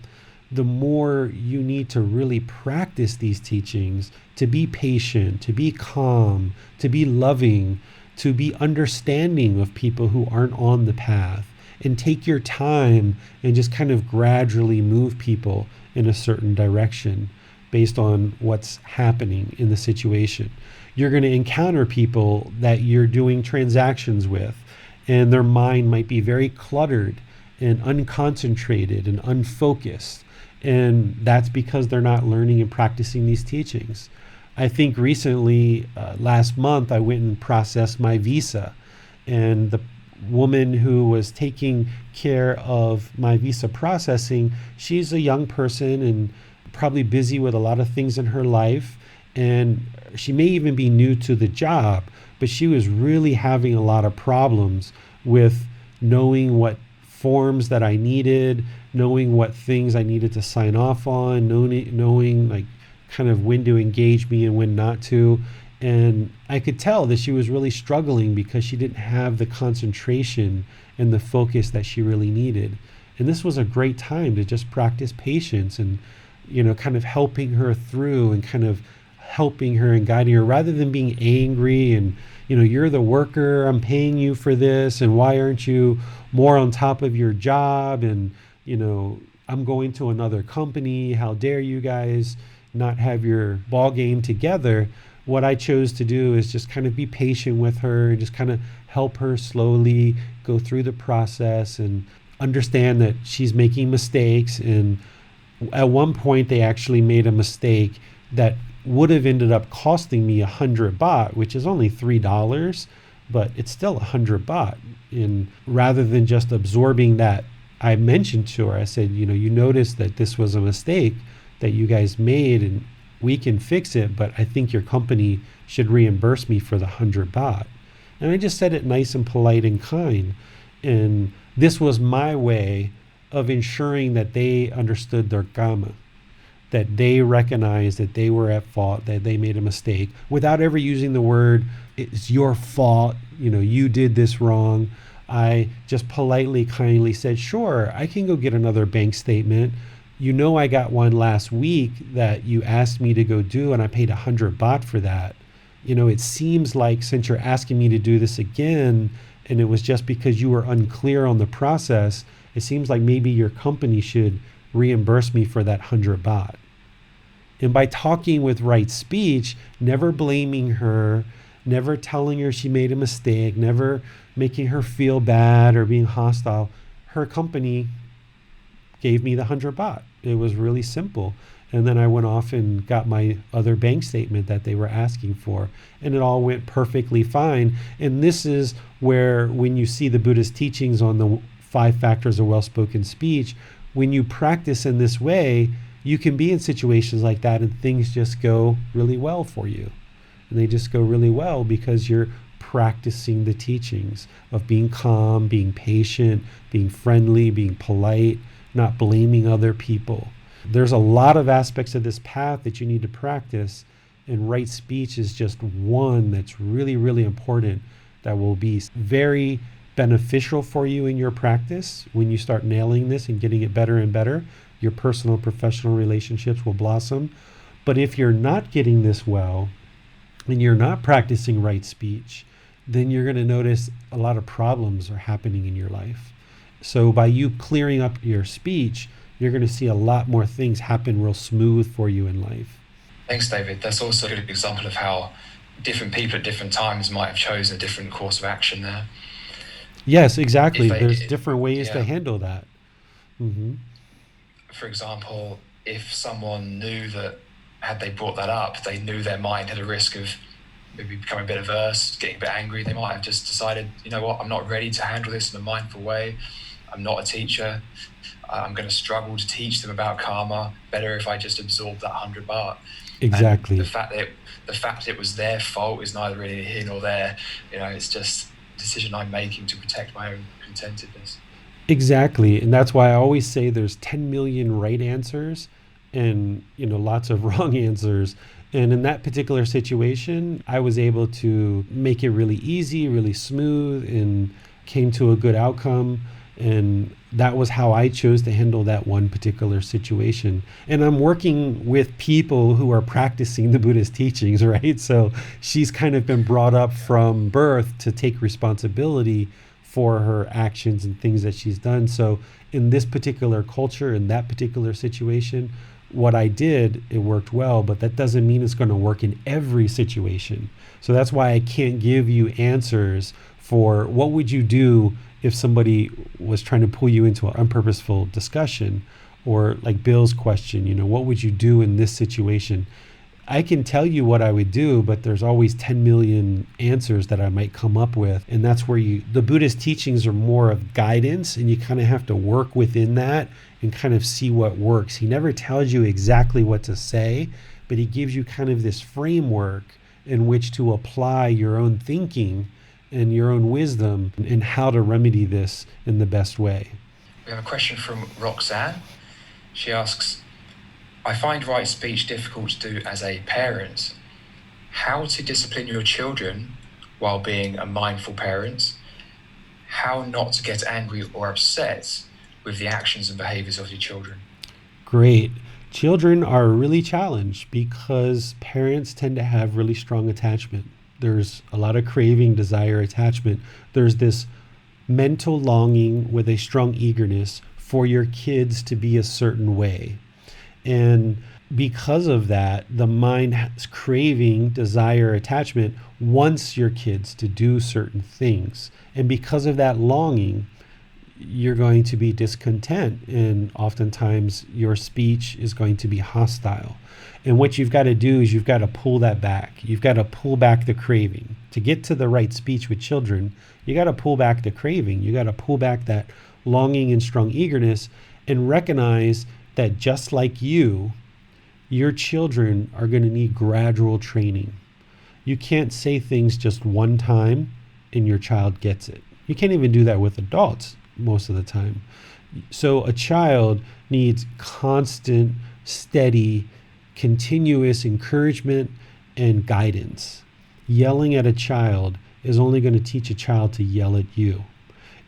the more you need to really practice these teachings, to be patient, to be calm, to be loving, to be understanding of people who aren't on the path, and take your time and just kind of gradually move people in a certain direction based on what's happening in the situation. You're going to encounter people that you're doing transactions with, and their mind might be very cluttered and unconcentrated and unfocused. And that's because they're not learning and practicing these teachings. I think recently, last month, I went and processed my visa. And the woman who was taking care of my visa processing, she's a young person and probably busy with a lot of things in her life. And she may even be new to the job, but she was really having a lot of problems with knowing what forms that I needed, knowing what things I needed to sign off on, knowing like kind of when to engage me and when not to. And I could tell that she was really struggling because she didn't have the concentration and the focus that she really needed. And this was a great time to just practice patience and, kind of helping her through and kind of helping her and guiding her, rather than being angry and, you're the worker, I'm paying you for this, and why aren't you more on top of your job? And, I'm going to another company. How dare you guys not have your ball game together? What I chose to do is just kind of be patient with her and just kind of help her slowly go through the process and understand that she's making mistakes. And at one point they actually made a mistake that would have ended up costing me 100 baht, which is only $3, but it's still 100 baht. And rather than just absorbing that, I mentioned to her, I said, you noticed that this was a mistake that you guys made and we can fix it, but I think your company should reimburse me for the 100 baht. And I just said it nice and polite and kind. And this was my way of ensuring that they understood their karma, that they recognized that they were at fault, that they made a mistake, without ever using the word, it's your fault, you did this wrong. I just politely, kindly said, sure, I can go get another bank statement. I got one last week that you asked me to go do, and I paid 100 baht for that. It seems like since you're asking me to do this again, and it was just because you were unclear on the process, it seems like maybe your company should reimburse me for that 100 baht. And by talking with right speech, never blaming her, never telling her she made a mistake, never making her feel bad or being hostile, her company gave me the 100 baht. It was really simple. And then I went off and got my other bank statement that they were asking for. And it all went perfectly fine. And this is where, when you see the Buddha's teachings on the 5 factors of well-spoken speech, when you practice in this way, you can be in situations like that and things just go really well for you. And they just go really well because you're practicing the teachings of being calm, being patient, being friendly, being polite, not blaming other people. There's a lot of aspects of this path that you need to practice, and right speech is just one that's really, really important, that will be very beneficial for you in your practice. When you start nailing this and getting it better and better, your personal and professional relationships will blossom. But if you're not getting this well and you're not practicing right speech, then you're going to notice a lot of problems are happening in your life. So by you clearing up your speech, you're going to see a lot more things happen real smooth for you in life. Thanks, David. That's also a good example of how different people at different times might have chosen a different course of action there. Yes, exactly. There's different ways to handle that. Mm-hmm. For example, if someone knew that had they brought that up, they knew their mind had a risk of maybe becoming a bit averse, getting a bit angry, they might have just decided, you know what, I'm not ready to handle this in a mindful way. I'm not a teacher. I'm going to struggle to teach them about karma. Better if I just absorb that 100 baht. Exactly. And the fact it was their fault is neither really here nor there. It's just a decision I'm making to protect my own contentedness. Exactly. And that's why I always say there's 10 million right answers and, lots of wrong answers. And in that particular situation, I was able to make it really easy, really smooth, and came to a good outcome. And that was how I chose to handle that one particular situation. And I'm working with people who are practicing the Buddha's teachings, right? So she's kind of been brought up from birth to take responsibility for her actions and things that she's done. So in this particular culture, in that particular situation, what I did, it worked well, but that doesn't mean it's going to work in every situation. So that's why I can't give you answers for what would you do if somebody was trying to pull you into an unpurposeful discussion, or like Bill's question, what would you do in this situation? I can tell you what I would do, but there's always 10 million answers that I might come up with. And that's where the Buddhist teachings are more of guidance, and you kind of have to work within that and kind of see what works. He never tells you exactly what to say, but he gives you kind of this framework in which to apply your own thinking and your own wisdom and how to remedy this in the best way. We have a question from Roxanne. She asks, I find right speech difficult to do as a parent. How to discipline your children while being a mindful parent? How not to get angry or upset with the actions and behaviors of your children? Great. Children are really challenged because parents tend to have really strong attachment. There's a lot of craving, desire, attachment. There's this mental longing with a strong eagerness for your kids to be a certain way. And because of that, the mind has craving, desire, attachment, wants your kids to do certain things. And because of that longing, you're going to be discontent, and oftentimes your speech is going to be hostile. And what you've got to do is you've got to pull that back. You've got to pull back the craving. To get to the right speech with children, you got to pull back the craving. You got to pull back that longing and strong eagerness, and recognize that just like your children are going to need gradual training. You can't say things just one time and your child gets it. You can't even do that with adults most of the time. So a child needs constant, steady, continuous encouragement and guidance. Yelling at a child is only going to teach a child to yell at you.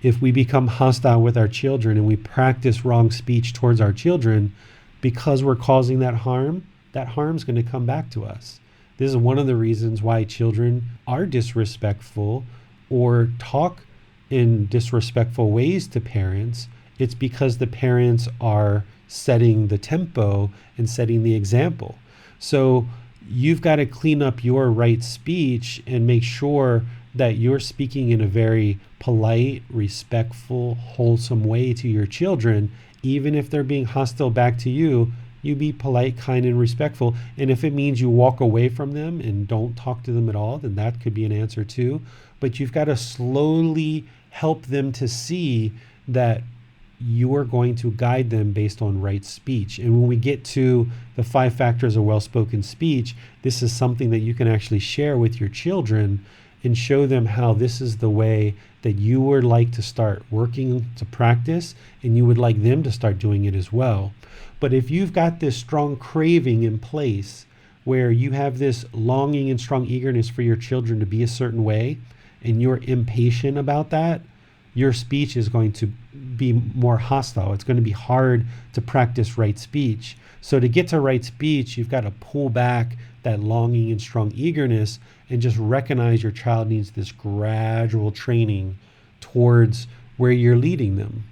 If we become hostile with our children and we practice wrong speech towards our children because we're causing that harm's going to come back to us. This is one of the reasons why children are disrespectful or talk in disrespectful ways to parents. It's because the parents are setting the tempo and setting the example. So you've got to clean up your right speech and make sure that you're speaking in a very polite, respectful, wholesome way to your children. Even if they're being hostile back to you, you be polite, kind, and respectful. And if it means you walk away from them and don't talk to them at all, then that could be an answer too. But you've got to slowly help them to see that you are going to guide them based on right speech. And when we get to the 5 factors of well-spoken speech, this is something that you can actually share with your children and show them how this is the way that you would like to start working to practice, and you would like them to start doing it as well. But if you've got this strong craving in place where you have this longing and strong eagerness for your children to be a certain way, and you're impatient about that, your speech is going to be more hostile. It's going to be hard to practice right speech. So to get to right speech, you've got to pull back that longing and strong eagerness and just recognize your child needs this gradual training towards where you're leading them.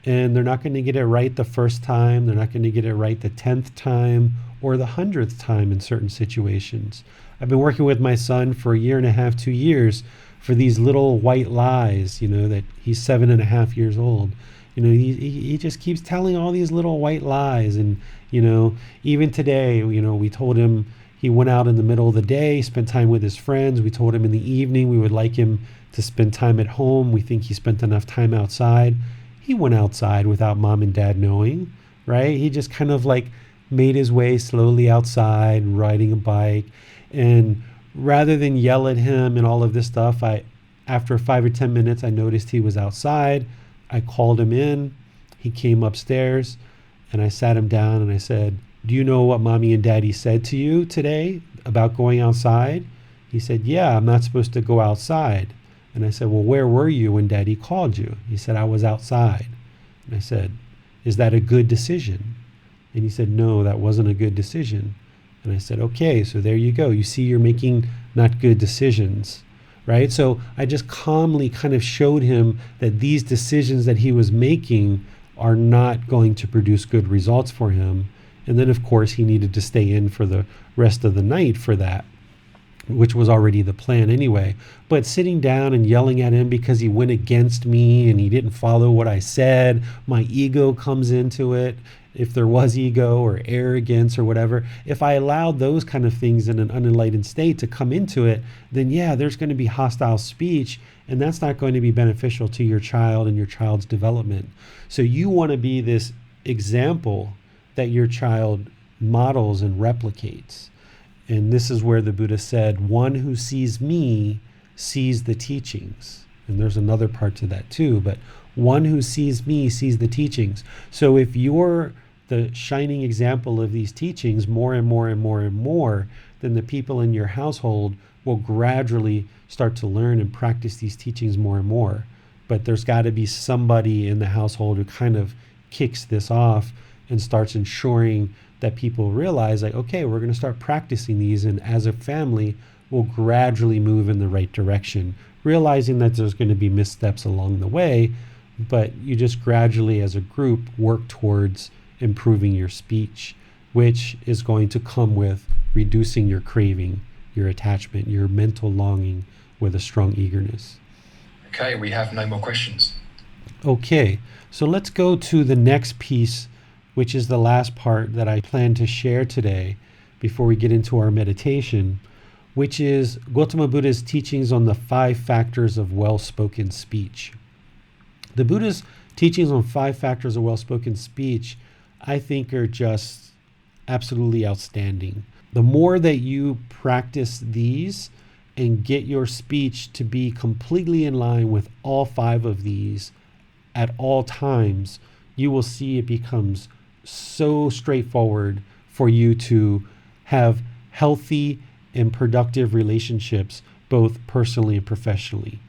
And they're not going to get it right the first time. They're not going to get it right the 10th time or the 100th time in certain situations. I've been working with my son for a year and a half, 2 years, for these little white lies, that he's 7.5 years old. He just keeps telling all these little white lies. And, even today, we told him he went out in the middle of the day, spent time with his friends. We told him in the evening we would like him to spend time at home. We think he spent enough time outside. He went outside without mom and dad knowing, right? He just kind of made his way slowly outside, riding a bike. And rather than yell at him and all of this stuff, after 5 or 10 minutes, I noticed he was outside. I called him in. He came upstairs, and I sat him down and I said, "Do you know what mommy and daddy said to you today about going outside?" He said, "Yeah, I'm not supposed to go outside." And I said, "Well, where were you when daddy called you?" He said, "I was outside." And I said, "Is that a good decision?" And he said, "No, that wasn't a good decision." And I said, "Okay, so there you go. You see, you're making not good decisions," right? So I just calmly kind of showed him that these decisions that he was making are not going to produce good results for him. And then, of course, he needed to stay in for the rest of the night for that, which was already the plan anyway. But sitting down and yelling at him because he went against me and he didn't follow what I said, my ego comes into it. If there was ego or arrogance or whatever, if I allowed those kind of things in an unenlightened state to come into it, then there's going to be hostile speech, and that's not going to be beneficial to your child and your child's development. So you want to be this example that your child models and replicates. And this is where the Buddha said, "One who sees me sees the teachings." And there's another part to that too, but one who sees me sees the teachings. So if you're the shining example of these teachings more and more and more and more, then the people in your household will gradually start to learn and practice these teachings more and more. But there's got to be somebody in the household who kind of kicks this off and starts ensuring that people realize, okay, we're going to start practicing these, and as a family, we'll gradually move in the right direction, realizing that there's going to be missteps along the way, but you just gradually, as a group, work towards improving your speech, which is going to come with reducing your craving, your attachment, your mental longing with a strong eagerness. Okay, we have no more questions. Okay, so let's go to the next piece, which is the last part that I plan to share today before we get into our meditation, which is Gotama Buddha's teachings on the 5 factors of well-spoken speech. The Buddha's teachings on 5 factors of well-spoken speech, I think, are just absolutely outstanding. The more that you practice these and get your speech to be completely in line with all 5 of these at all times, you will see it becomes so straightforward for you to have healthy and productive relationships, both personally and professionally.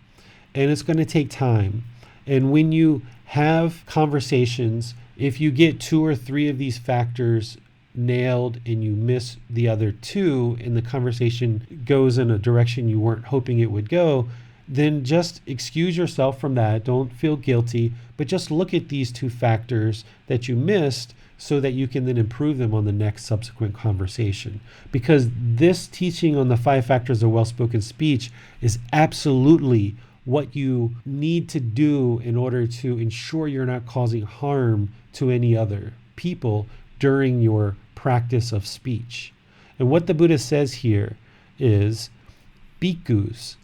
And it's going to take time. And when you have conversations, if you get 2 or 3 of these factors nailed and you miss the other 2 and the conversation goes in a direction you weren't hoping it would go, then just excuse yourself from that. Don't feel guilty, but just look at these 2 factors that you missed so that you can then improve them on the next subsequent conversation. Because this teaching on the 5 factors of well-spoken speech is absolutely what you need to do in order to ensure you're not causing harm to any other people during your practice of speech. And what the Buddha says here is, bhikkhus,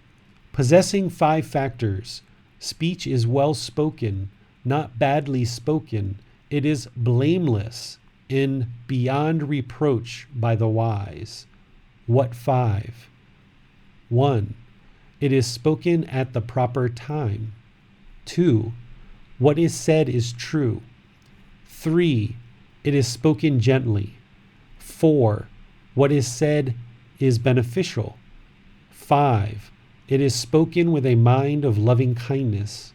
possessing 5 factors, speech is well spoken, not badly spoken. It is blameless and beyond reproach by the wise. What 5? 1. it is spoken at the proper time. 2, what is said is true. 3, it is spoken gently. 4, what is said is beneficial. 5, it is spoken with a mind of loving kindness.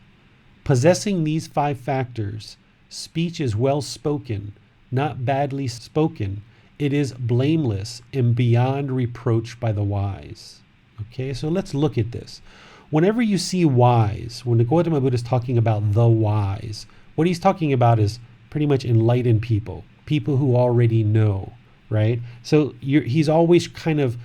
Possessing these 5 factors, speech is well spoken, not badly spoken. It is blameless and beyond reproach by the wise. Okay, so let's look at this. Whenever you see wise, when the Gotama Buddha is talking about the wise, what he's talking about is pretty much enlightened people, people who already know, right? So he's always kind of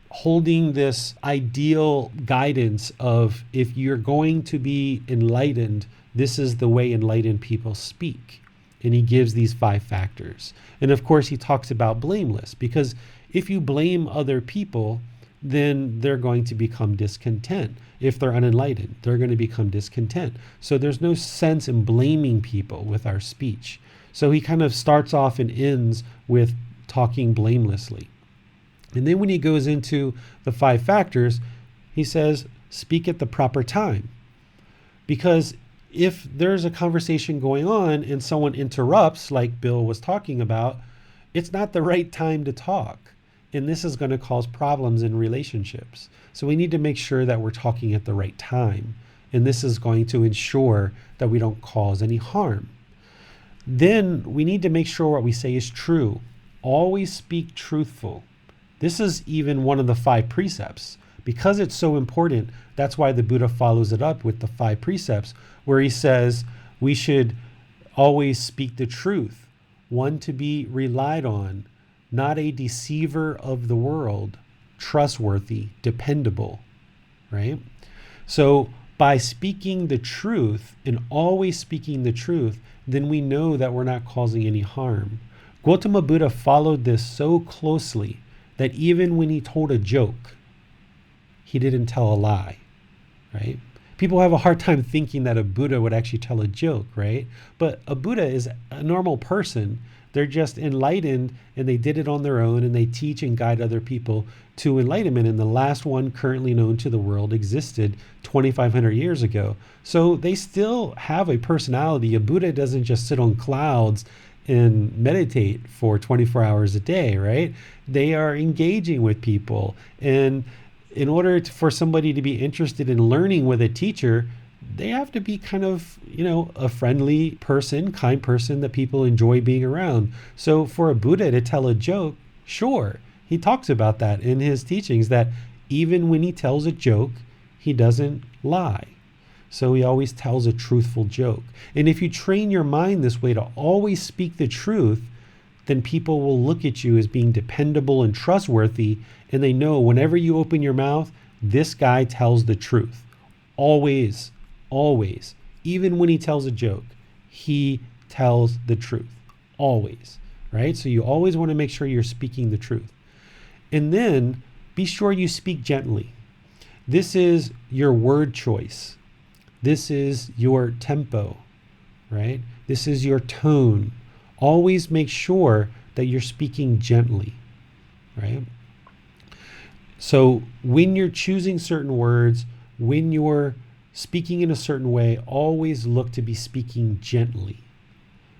holding this ideal guidance of, if you're going to be enlightened, this is the way enlightened people speak. And he gives these 5 factors. And of course, he talks about blameless, because if you blame other people, then they're going to become discontent. If they're unenlightened, they're going to become discontent. So there's no sense in blaming people with our speech. So he kind of starts off and ends with talking blamelessly. And then when he goes into the 5 factors, he says, speak at the proper time. Because if there's a conversation going on and someone interrupts, like Bill was talking about, it's not the right time to talk. And this is going to cause problems in relationships. So we need to make sure that we're talking at the right time. And this is going to ensure that we don't cause any harm. Then we need to make sure what we say is true. Always speak truthful. This is even one of the 5 precepts. Because it's so important, that's why the Buddha follows it up with the 5 precepts, where he says we should always speak the truth, one to be relied on, not a deceiver of the world, trustworthy, dependable, right? So by speaking the truth and always speaking the truth, then we know that we're not causing any harm. Gotama Buddha followed this so closely that even when he told a joke, he didn't tell a lie, right? People have a hard time thinking that a Buddha would actually tell a joke, right? But a Buddha is a normal person. They're just enlightened, and they did it on their own, and they teach and guide other people to enlightenment. And the last one currently known to the world existed 2,500 years ago. So they still have a personality. A Buddha doesn't just sit on clouds and meditate for 24 hours a day, right? They are engaging with people. And in order for somebody to be interested in learning with a teacher, they have to be kind of, a friendly person, kind person that people enjoy being around. So for a Buddha to tell a joke, sure, he talks about that in his teachings, that even when he tells a joke, he doesn't lie. So he always tells a truthful joke. And if you train your mind this way to always speak the truth, then people will look at you as being dependable and trustworthy, and they know whenever you open your mouth, this guy tells the truth. Always, always. Even when he tells a joke, he tells the truth. Always, right? So you always want to make sure you're speaking the truth. And then be sure you speak gently. This is your word choice. This is your tempo, right? This is your tone. Always make sure that you're speaking gently, right? So when you're choosing certain words, when you're speaking in a certain way, always look to be speaking gently.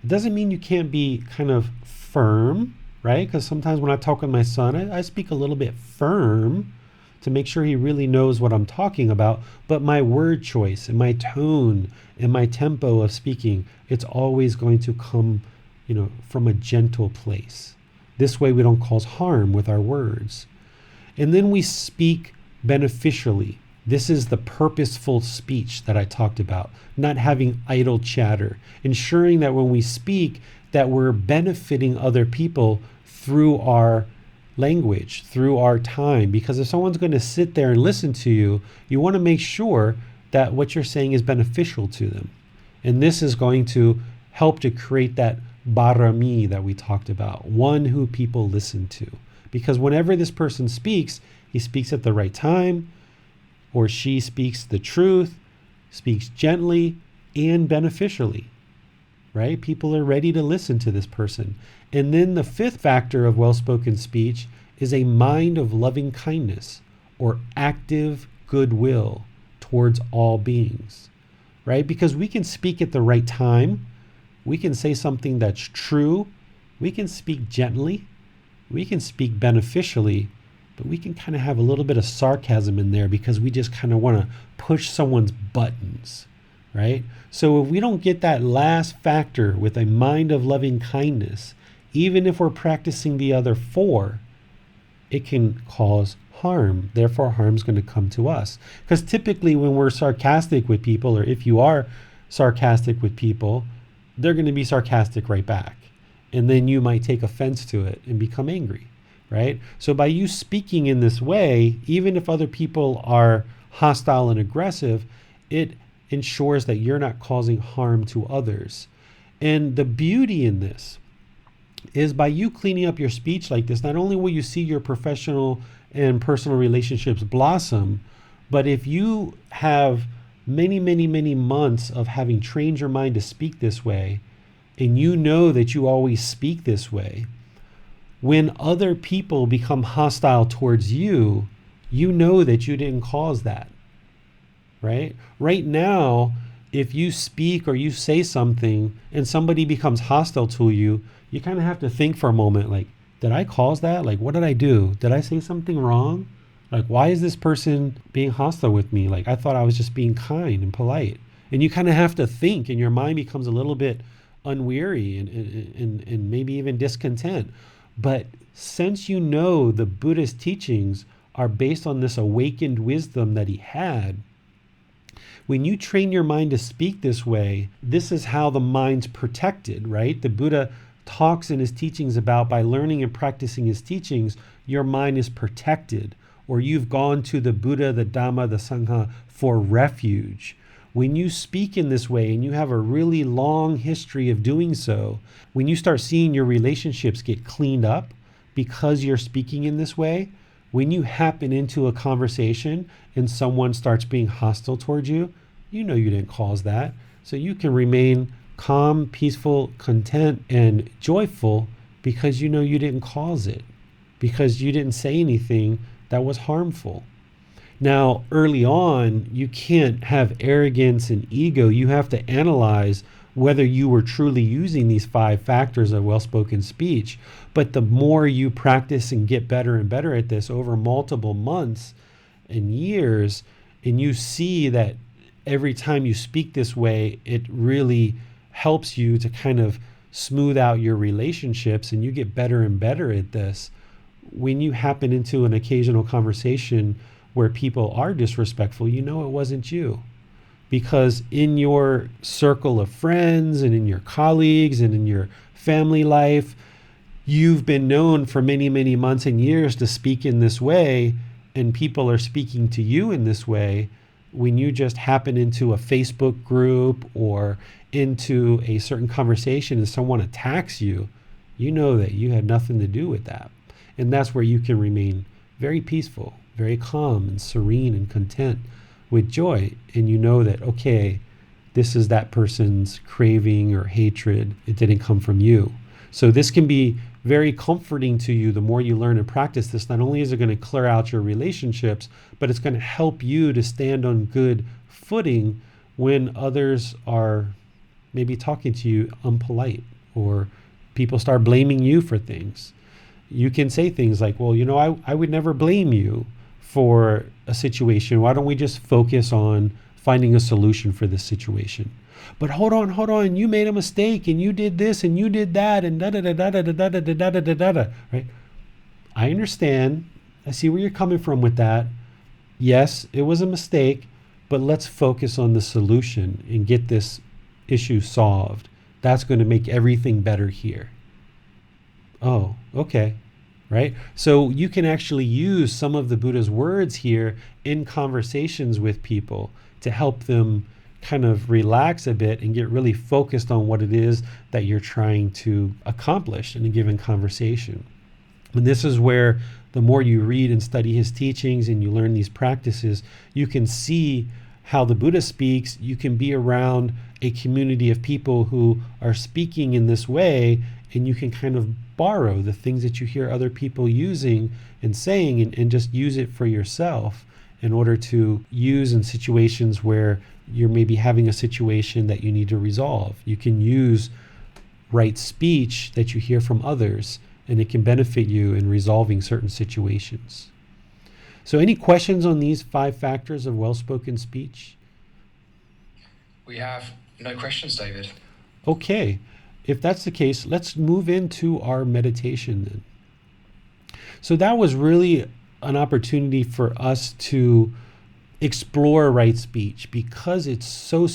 It doesn't mean you can't be kind of firm, right? Because sometimes when I talk with my son, I speak a little bit firm to make sure he really knows what I'm talking about. But my word choice and my tone and my tempo of speaking, it's always going to come, from a gentle place. This way we don't cause harm with our words. And then we speak beneficially. This is the purposeful speech that I talked about, not having idle chatter, ensuring that when we speak, that we're benefiting other people through our language, through our time. Because if someone's going to sit there and listen to you, you want to make sure that what you're saying is beneficial to them. And this is going to help to create that barami that we talked about, one who people listen to. Because whenever this person speaks, he speaks at the right time, or she speaks the truth, speaks gently and beneficially, right? People are ready to listen to this person. And then the 5th factor of well-spoken speech is a mind of loving kindness, or active goodwill towards all beings, right? Because we can speak at the right time. We can say something that's true. We can speak gently. We can speak beneficially, but we can kind of have a little bit of sarcasm in there because we just kind of want to push someone's buttons, right? So if we don't get that last factor with a mind of loving kindness, even if we're practicing the other four, it can cause harm. Therefore, harm's going to come to us. Because typically when we're sarcastic with people, or if you are sarcastic with people, they're going to be sarcastic right back. And then you might take offense to it and become angry, right? So by you speaking in this way, even if other people are hostile and aggressive, it ensures that you're not causing harm to others. And the beauty in this is by you cleaning up your speech like this, not only will you see your professional and personal relationships blossom, but if you have many, many, many months of having trained your mind to speak this way, and you know that you always speak this way, when other people become hostile towards you, you know that you didn't cause that, right? Right now, if you speak or you say something and somebody becomes hostile to you, you kind of have to think for a moment, like, did I cause that? Like, what did I do? Did I say something wrong? Like, why is this person being hostile with me? Like, I thought I was just being kind and polite. And you kind of have to think, and your mind becomes a little bit unweary and maybe even discontent. But since you know the Buddha's teachings are based on this awakened wisdom that he had, when you train your mind to speak this way, this is how the mind's protected, right? The Buddha talks in his teachings about by learning and practicing his teachings, your mind is protected, or you've gone to the Buddha, the Dhamma, the Sangha for refuge. When you speak in this way and you have a really long history of doing so, when you start seeing your relationships get cleaned up because you're speaking in this way, when you happen into a conversation and someone starts being hostile towards you, you know you didn't cause that. So you can remain calm, peaceful, content, and joyful because you know you didn't cause it, because you didn't say anything that was harmful. Now, early on, you can't have arrogance and ego. You have to analyze whether you were truly using these 5 factors of well-spoken speech. But the more you practice and get better and better at this over multiple months and years, and you see that every time you speak this way, it really helps you to kind of smooth out your relationships, and you get better and better at this. When you happen into an occasional conversation where people are disrespectful, you know it wasn't you. Because in your circle of friends and in your colleagues and in your family life, you've been known for many, many months and years to speak in this way, and people are speaking to you in this way. When you just happen into a Facebook group or into a certain conversation and someone attacks you, you know that you had nothing to do with that. And that's where you can remain very peaceful, very calm and serene and content with joy. And you know that, okay, this is that person's craving or hatred. It didn't come from you. So this can be very comforting to you the more you learn and practice this. Not only is it going to clear out your relationships, but it's going to help you to stand on good footing when others are maybe talking to you unpolite, or people start blaming you for things. You can say things like, well, I would never blame you for a situation. Why don't we just focus on finding a solution for this situation? But hold on, you made a mistake and you did this and you did that and da da da da da da da da da da da da, right? I understand. I see where you're coming from with that. Yes, it was a mistake, but let's focus on the solution and get this issue solved. That's going to make everything better here. Oh, okay. Right? So you can actually use some of the Buddha's words here in conversations with people to help them kind of relax a bit and get really focused on what it is that you're trying to accomplish in a given conversation. And this is where the more you read and study his teachings and you learn these practices, you can see how the Buddha speaks. You can be around a community of people who are speaking in this way, and you can kind of borrow the things that you hear other people using and saying and just use it for yourself. in order to use in situations where you're maybe having a situation that you need to resolve. You can use right speech that you hear from others, and it can benefit you in resolving certain situations. So any questions on these 5 factors of well-spoken speech? We have no questions, David. Okay, if that's the case, let's move into our meditation then. So that was really an opportunity for us to explore right speech because it's so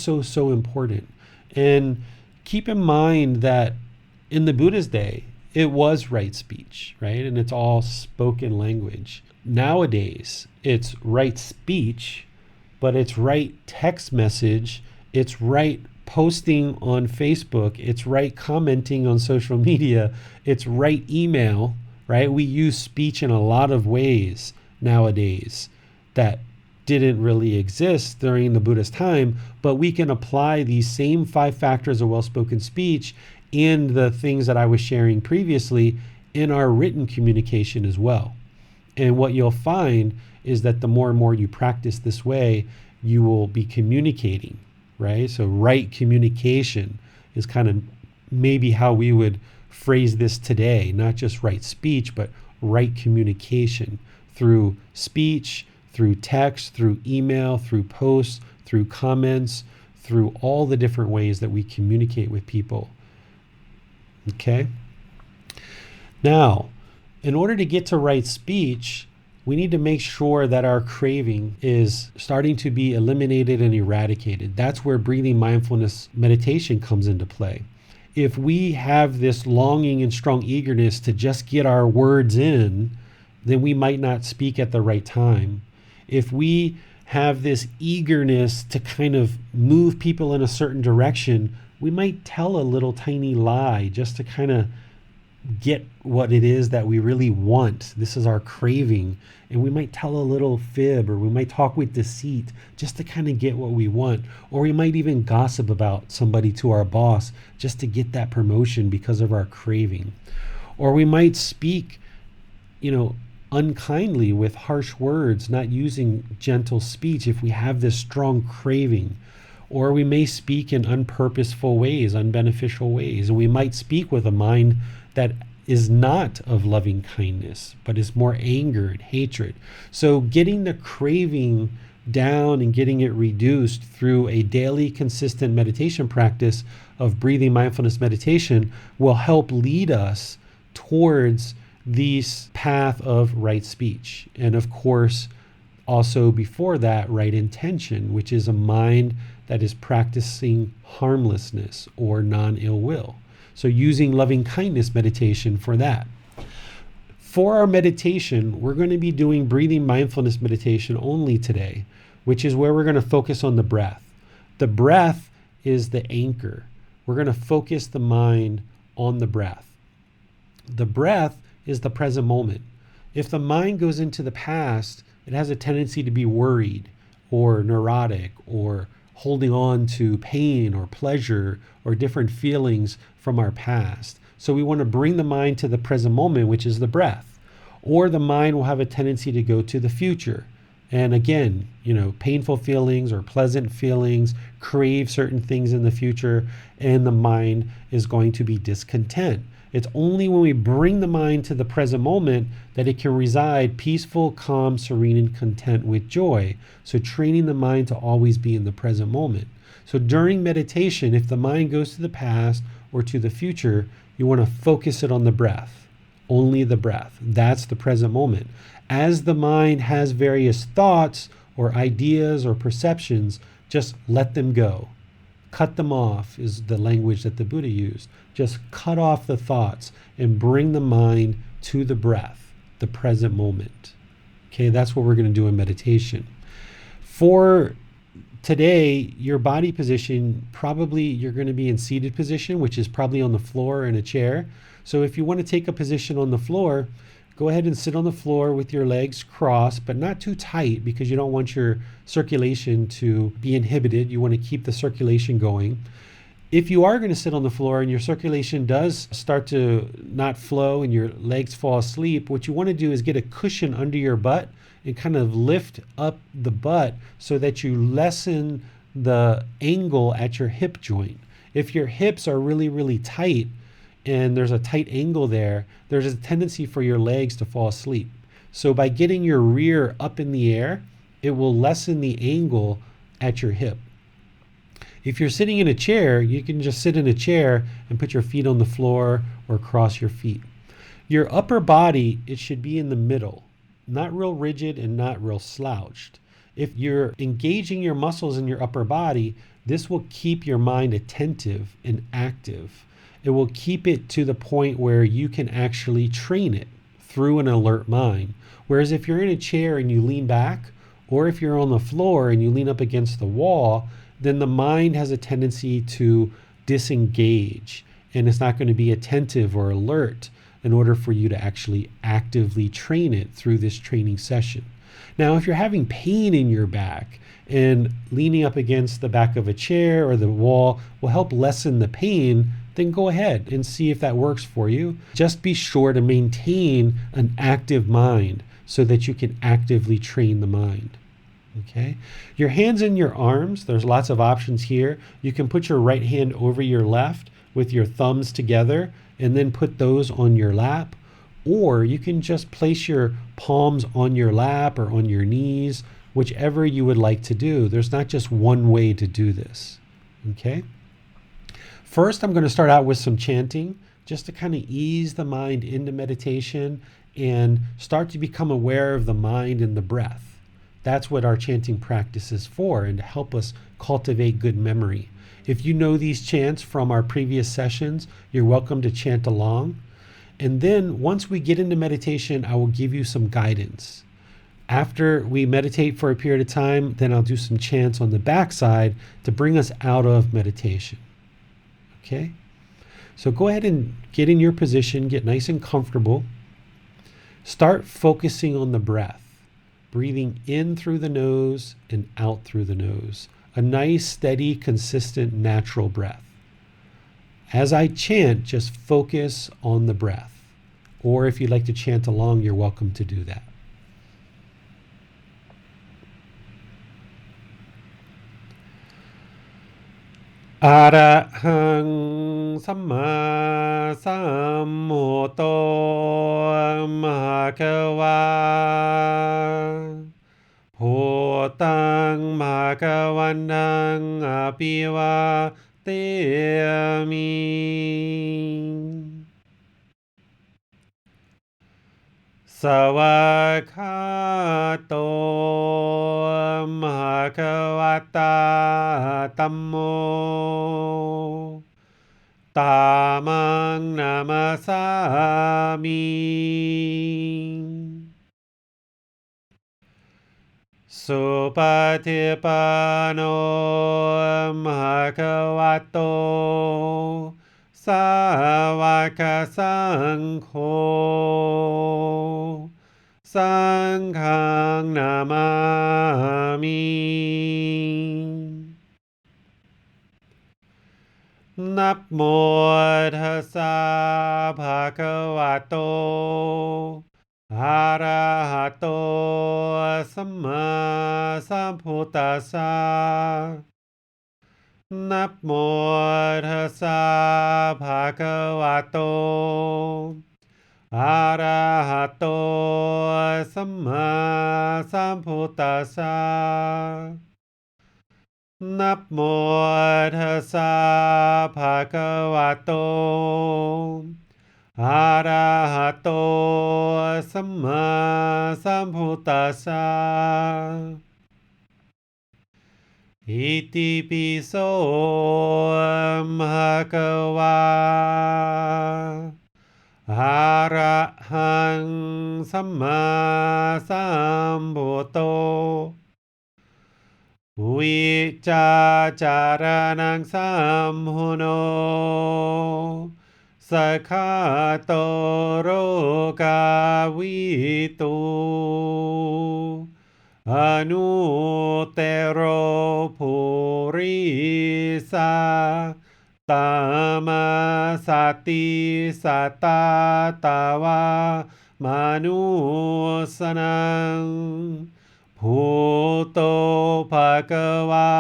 important. And keep in mind that in the Buddha's day, it was right speech, right? And it's all spoken language. Nowadays, it's right speech, but it's right text message, it's right posting on Facebook, it's right commenting on social media, it's right email, right? We use speech in a lot of ways nowadays that didn't really exist during the Buddha's time, but we can apply these same 5 factors of well-spoken speech and the things that I was sharing previously in our written communication as well. And what you'll find is that the more and more you practice this way, you will be communicating, right? So right communication is kind of maybe how we would phrase this today, not just right speech, but right communication through speech, through text, through email, through posts, through comments, through all the different ways that we communicate with people. Okay? Now, in order to get to right speech, we need to make sure that our craving is starting to be eliminated and eradicated. That's where breathing mindfulness meditation comes into play. If we have this longing and strong eagerness to just get our words in, then we might not speak at the right time. If we have this eagerness to kind of move people in a certain direction, we might tell a little tiny lie just to kind of get what it is that we really want. This is our craving. And we might tell a little fib, or we might talk with deceit just to kind of get what we want. Or we might even gossip about somebody to our boss just to get that promotion because of our craving. Or we might speak, unkindly with harsh words, not using gentle speech if we have this strong craving. Or we may speak in unpurposeful ways, unbeneficial ways. And we might speak with a mind that is not of loving kindness, but is more anger and hatred. So getting the craving down and getting it reduced through a daily consistent meditation practice of breathing mindfulness meditation will help lead us towards this path of right speech. And of course, also before that, right intention, which is a mind that is practicing harmlessness or non-ill will. So using loving kindness meditation for that. For our meditation, we're going to be doing breathing mindfulness meditation only today, which is where we're going to focus on the breath. The breath is the anchor. We're going to focus the mind on the breath. The breath is the present moment. If the mind goes into the past, it has a tendency to be worried or neurotic or holding on to pain or pleasure or different feelings from our past. So we want to bring the mind to the present moment, which is the breath. Or the mind will have a tendency to go to the future. And again, painful feelings or pleasant feelings, crave certain things in the future, and the mind is going to be discontent. It's only when we bring the mind to the present moment that it can reside peaceful, calm, serene, and content with joy. So training the mind to always be in the present moment. So during meditation, if the mind goes to the past or to the future, you want to focus it on the breath, only the breath. That's the present moment. As the mind has various thoughts or ideas or perceptions, just let them go. Cut them off is the language that the Buddha used. Just cut off the thoughts and bring the mind to the breath, the present moment. Okay, that's what we're going to do in meditation. For today, your body position, probably you're going to be in seated position, which is probably on the floor in a chair. So if you want to take a position on the floor, go ahead and sit on the floor with your legs crossed, but not too tight because you don't want your circulation to be inhibited. You want to keep the circulation going. If you are going to sit on the floor and your circulation does start to not flow and your legs fall asleep, what you want to do is get a cushion under your butt and kind of lift up the butt so that you lessen the angle at your hip joint. If your hips are really, really tight and there's a tight angle there, there's a tendency for your legs to fall asleep. So by getting your rear up in the air, it will lessen the angle at your hip. If you're sitting in a chair, you can just sit in a chair and put your feet on the floor or cross your feet. Your upper body, it should be in the middle, not real rigid and not real slouched. If you're engaging your muscles in your upper body, this will keep your mind attentive and active. It will keep it to the point where you can actually train it through an alert mind. Whereas if you're in a chair and you lean back, or if you're on the floor and you lean up against the wall, then the mind has a tendency to disengage and it's not going to be attentive or alert in order for you to actually actively train it through this training session. Now, if you're having pain in your back and leaning up against the back of a chair or the wall will help lessen the pain, then go ahead and see if that works for you. Just be sure to maintain an active mind so that you can actively train the mind. Okay, your hands and your arms, there's lots of options here. You can put your right hand over your left with your thumbs together and then put those on your lap. Or you can just place your palms on your lap or on your knees, whichever you would like to do. There's not just one way to do this. Okay. First, I'm going to start out with some chanting just to kind of ease the mind into meditation and start to become aware of the mind and the breath. That's what our chanting practice is for, and to help us cultivate good memory. If you know these chants from our previous sessions, you're welcome to chant along. And then once we get into meditation, I will give you some guidance. After we meditate for a period of time, then I'll do some chants on the backside to bring us out of meditation. Okay? So go ahead and get in your position, get nice and comfortable. Start focusing on the breath. Breathing in through the nose and out through the nose. A nice, steady, consistent, natural breath. As I chant, just focus on the breath. Or if you'd like to chant along, you're welcome to do that. Arahang Samma Sambuddho Bhagava Bhutang Bhagavantang Abhivateyami Savakhato Bhagavata Tammo Tamang Namasami Supatipano Bhagavato Savaka Sangho Sanghang Namami Namo Tassa Bhagavato Arahato Samma Sambuddhassa Namo Tassa Bhagavato Arahato Samma Sambuddhassa Namo Tassa Bhagavato Arahato Samma Sambuddhassa Iti piso bhagava Arahang Samma Sambuddho Vicacaranang samhuno Sakhato rogavitu Anutero purisa Tama sati sata tawa manusanang bhuto bhagavati.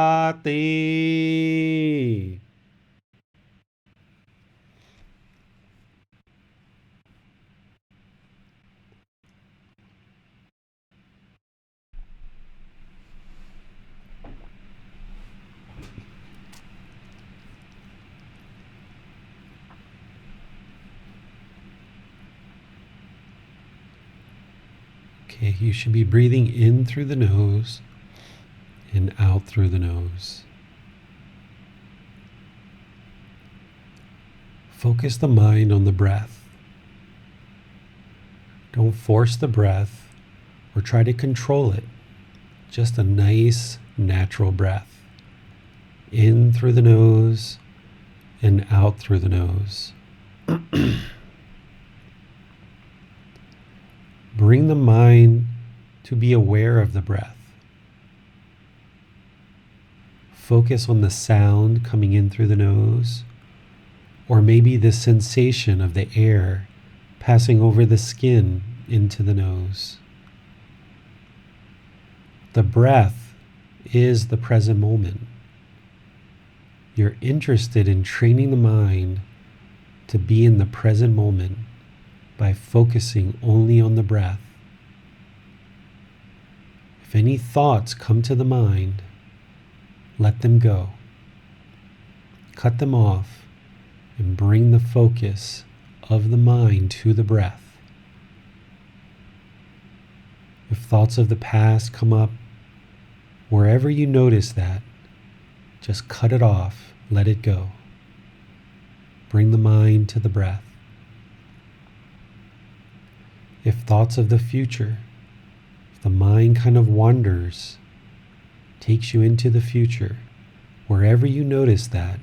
Okay, you should be breathing in through the nose and out through the nose. Focus the mind on the breath. Don't force the breath or try to control it. Just a nice, natural breath. In through the nose and out through the nose. Bring the mind to be aware of the breath. Focus on the sound coming in through the nose, or maybe the sensation of the air passing over the skin into the nose. The breath is the present moment. You're interested in training the mind to be in the present moment by focusing only on the breath. If any thoughts come to the mind, let them go. Cut them off and bring the focus of the mind to the breath. If thoughts of the past come up, wherever you notice that, just cut it off, let it go. Bring the mind to the breath. If thoughts of the future, if the mind kind of wanders, takes you into the future, wherever you notice that,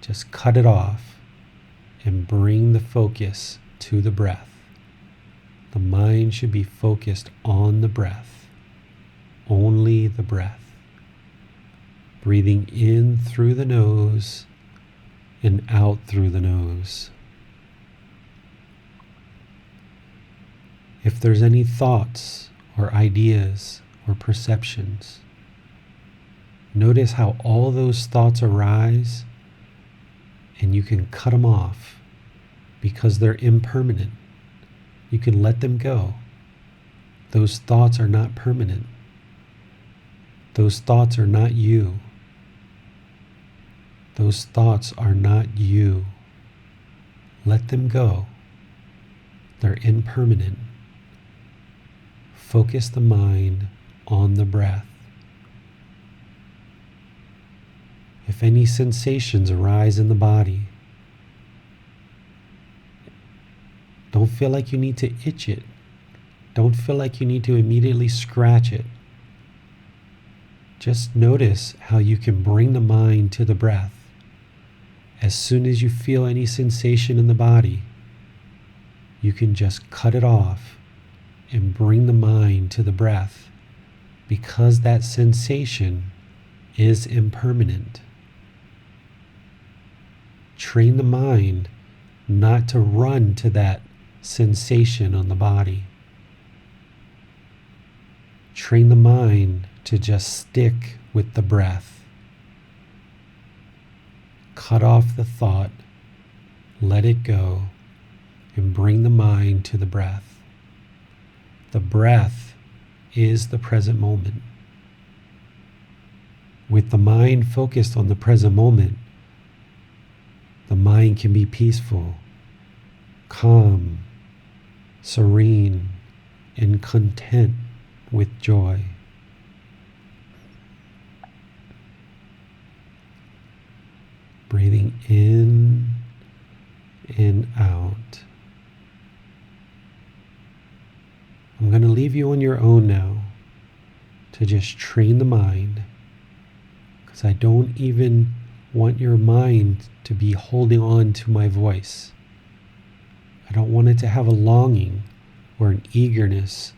just cut it off and bring the focus to the breath. The mind should be focused on the breath, only the breath. Breathing in through the nose and out through the nose. If there's any thoughts or ideas or perceptions, notice how all those thoughts arise and you can cut them off because they're impermanent. You can let them go. Those thoughts are not permanent. Those thoughts are not you. Those thoughts are not you. Let them go. They're impermanent. Focus the mind on the breath. If any sensations arise in the body, don't feel like you need to itch it. Don't feel like you need to immediately scratch it. Just notice how you can bring the mind to the breath. As soon as you feel any sensation in the body, you can just cut it off and bring the mind to the breath, because that sensation is impermanent. Train the mind not to run to that sensation on the body. Train the mind to just stick with the breath. Cut off the thought, let it go, and bring the mind to the breath. The breath is the present moment. With the mind focused on the present moment, the mind can be peaceful, calm, serene, and content with joy. Breathing in and out. I'm going to leave you on your own now to just train the mind, because I don't even want your mind to be holding on to my voice. I don't want it to have a longing or an eagerness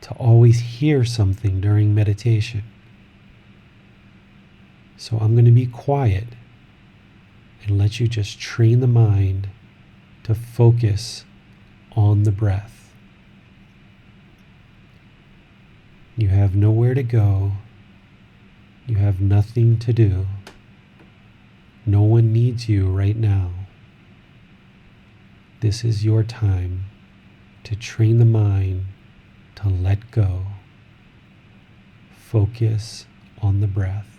to always hear something during meditation. So I'm going to be quiet, and let you just train the mind to focus on the breath. You have nowhere to go. You have nothing to do. No one needs you right now. This is your time to train the mind to let go. Focus on the breath.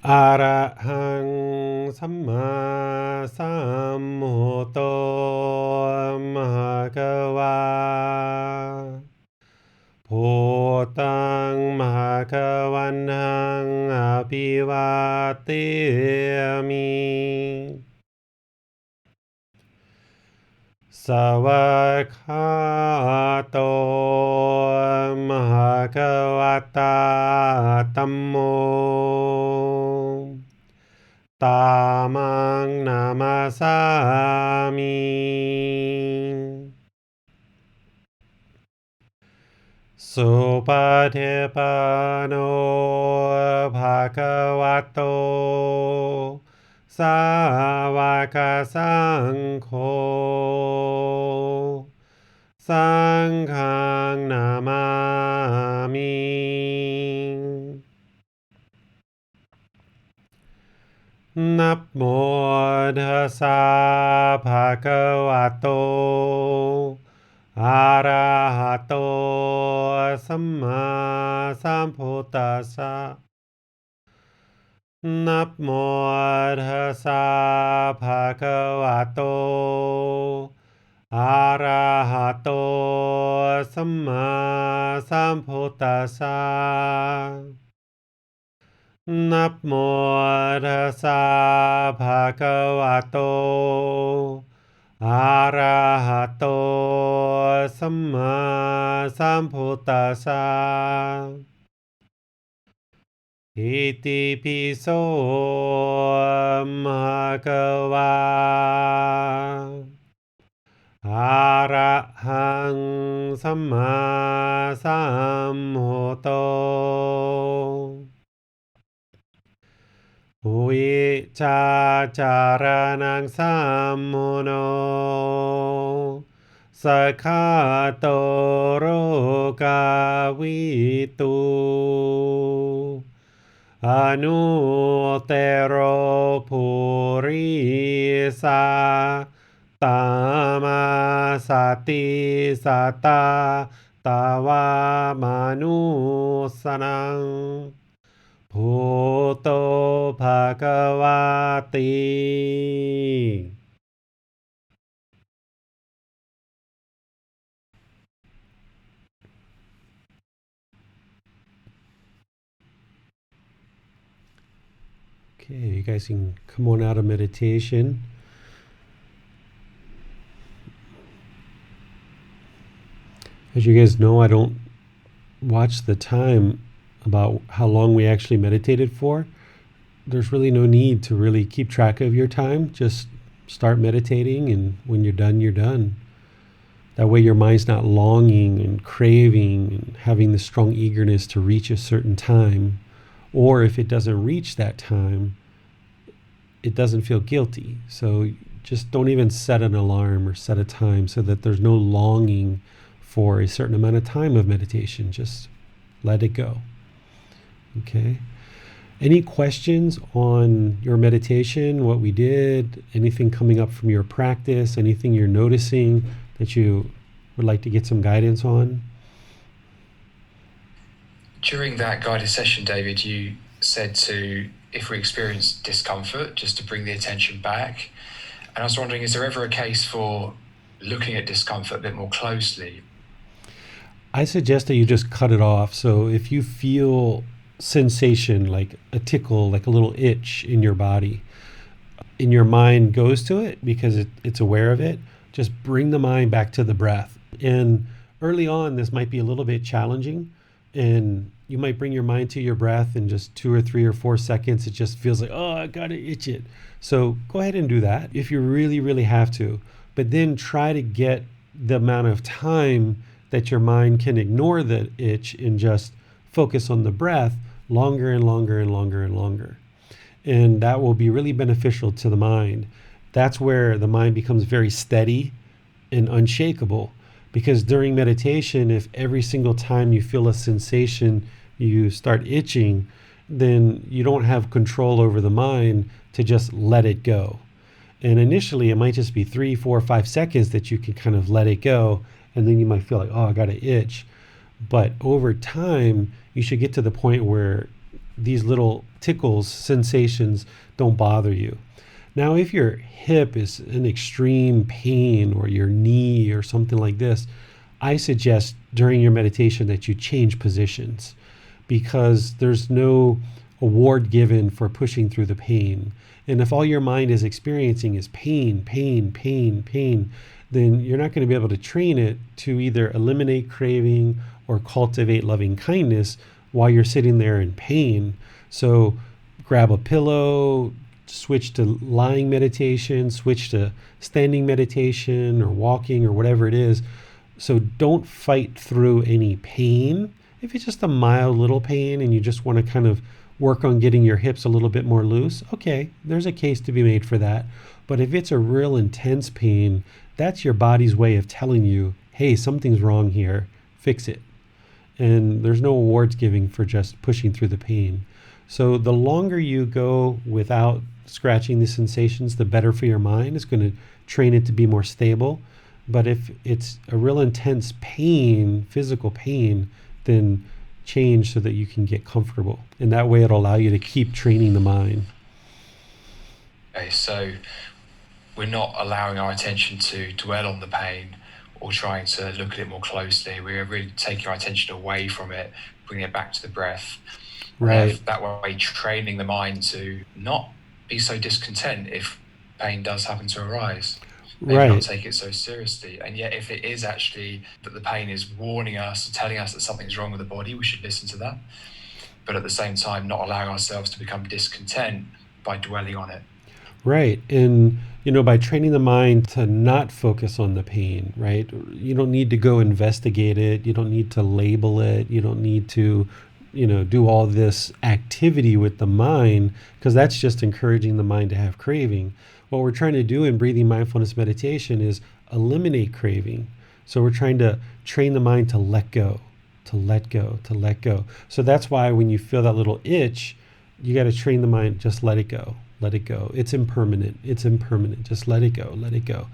อะระหังสัมมาสัมพุทโธมหะกวาพุทธังมหะกวันหังอภิวาเทมิสวากขาโตมหะกวตาธัมโมตามังนามาสามิสุปฏิปันโนภะคะวะโตสาวกสังโฆสังฆังนามามินะโมตัสสะภะคะวะโตอะระหะโตสัมมาสัมพุทธัสสะนะโมตัสสะภะคะวะโตอะระหะโตสัมมาสัมพุทธัสสะนะโมตัสสะภะคะวะโตอะระหะโตสัมมาสัมพุทธัสสะอิติปิโสภะคะวะอะระหังสัมมาสัมพุทโธวิชาจารนังสัมโมโนสัคขะโตโรกาวิตูอนุเตโรภูริสาตามาสติสตาตาวามนุสนังพุทโธภควาติ Okay, you guys can come on out of meditation. As you guys know, I don't watch the time about how long we actually meditated for. There's really no need to really keep track of your time. Just start meditating, and when you're done, you're done. That way your mind's not longing and craving and having the strong eagerness to reach a certain time. Or if it doesn't reach that time, it doesn't feel guilty. So just don't even set an alarm or set a time so that there's no longing for a certain amount of time of meditation. Just let it go. Okay. Any questions on your meditation, what we did, anything coming up from your practice, anything you're noticing that you would like to get some guidance on? During that guided session, David, you said if we experience discomfort, just to bring the attention back. And I was wondering, is there ever a case for looking at discomfort a bit more closely? I suggest that you just cut it off. So if you feel sensation, like a tickle, like a little itch in your body, and your mind goes to it because it's aware of it, just bring the mind back to the breath. And early on, this might be a little bit challenging, and you might bring your mind to your breath in just 2 or 3 or 4 seconds. It just feels like, oh, I gotta itch it. So go ahead and do that if you really, really have to. But then try to get the amount of time that your mind can ignore the itch and just focus on the breath longer and longer and longer and longer. And that will be really beneficial to the mind. That's where the mind becomes very steady and unshakable. Because during meditation, if every single time you feel a sensation, you start itching, then you don't have control over the mind to just let it go. And initially, it might just be 3, 4, 5 seconds that you can kind of let it go. And then you might feel like, oh, I got to itch. But over time, you should get to the point where these little tickles, sensations don't bother you. Now, if your hip is in extreme pain or your knee or something like this, I suggest during your meditation that you change positions, because there's no award given for pushing through the pain. And if all your mind is experiencing is pain, pain, pain, pain, then you're not going to be able to train it to either eliminate craving or cultivate loving kindness while you're sitting there in pain. So grab a pillow, switch to lying meditation, switch to standing meditation or walking or whatever it is. So don't fight through any pain. If it's just a mild little pain and you just want to kind of work on getting your hips a little bit more loose, okay, there's a case to be made for that. But if it's a real intense pain, that's your body's way of telling you, hey, something's wrong here, fix it. And there's no awards giving for just pushing through the pain. So the longer you go without scratching the sensations, the better for your mind. It's going to train it to be more stable. But if it's a real intense pain, physical pain, then change so that you can get comfortable. And that way it'll allow you to keep training the mind. Okay, so we're not allowing our attention to dwell on the pain or trying to look at it more closely. We're really taking our attention away from it, bringing it back to the breath. Right. That way, training the mind to not be so discontent if pain does happen to arise. Maybe Right. not take it so seriously. And yet, if it is actually that the pain is warning us, telling us that something's wrong with the body, we should listen to that. But at the same time, not allowing ourselves to become discontent by dwelling on it. Right. And, by training the mind to not focus on the pain, right? You don't need to go investigate it. You don't need to label it. You don't need to, do all this activity with the mind, because that's just encouraging the mind to have craving. What we're trying to do in breathing mindfulness meditation is eliminate craving. So we're trying to train the mind to let go, to let go, to let go. So that's why when you feel that little itch, you got to train the mind, just let it go. Let it go. It's impermanent. It's impermanent. Just let it go. Let it go.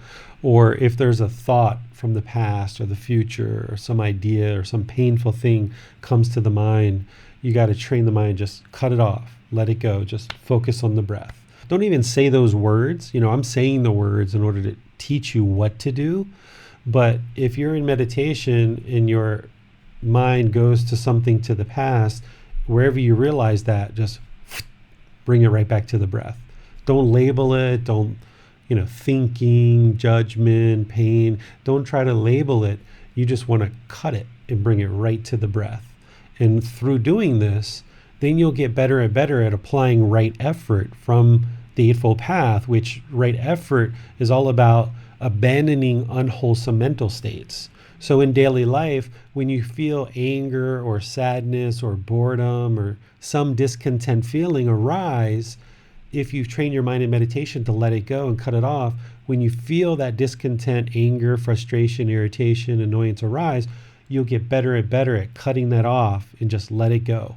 Or if there's a thought from the past or the future or some idea or some painful thing comes to the mind, you got to train the mind, just cut it off. Let it go. Just focus on the breath. Don't even say those words. I'm saying the words in order to teach you what to do. But if you're in meditation and your mind goes to something to the past, wherever you realize that, just bring it right back to the breath. Don't label it. Don't, thinking, judgment, pain. Don't try to label it. You just want to cut it and bring it right to the breath. And through doing this, then you'll get better and better at applying right effort from the Eightfold Path, which right effort is all about abandoning unwholesome mental states. So in daily life, when you feel anger or sadness or boredom or some discontent feeling arise, if you train your mind in meditation to let it go and cut it off, when you feel that discontent, anger, frustration, irritation, annoyance arise, you'll get better and better at cutting that off and just let it go.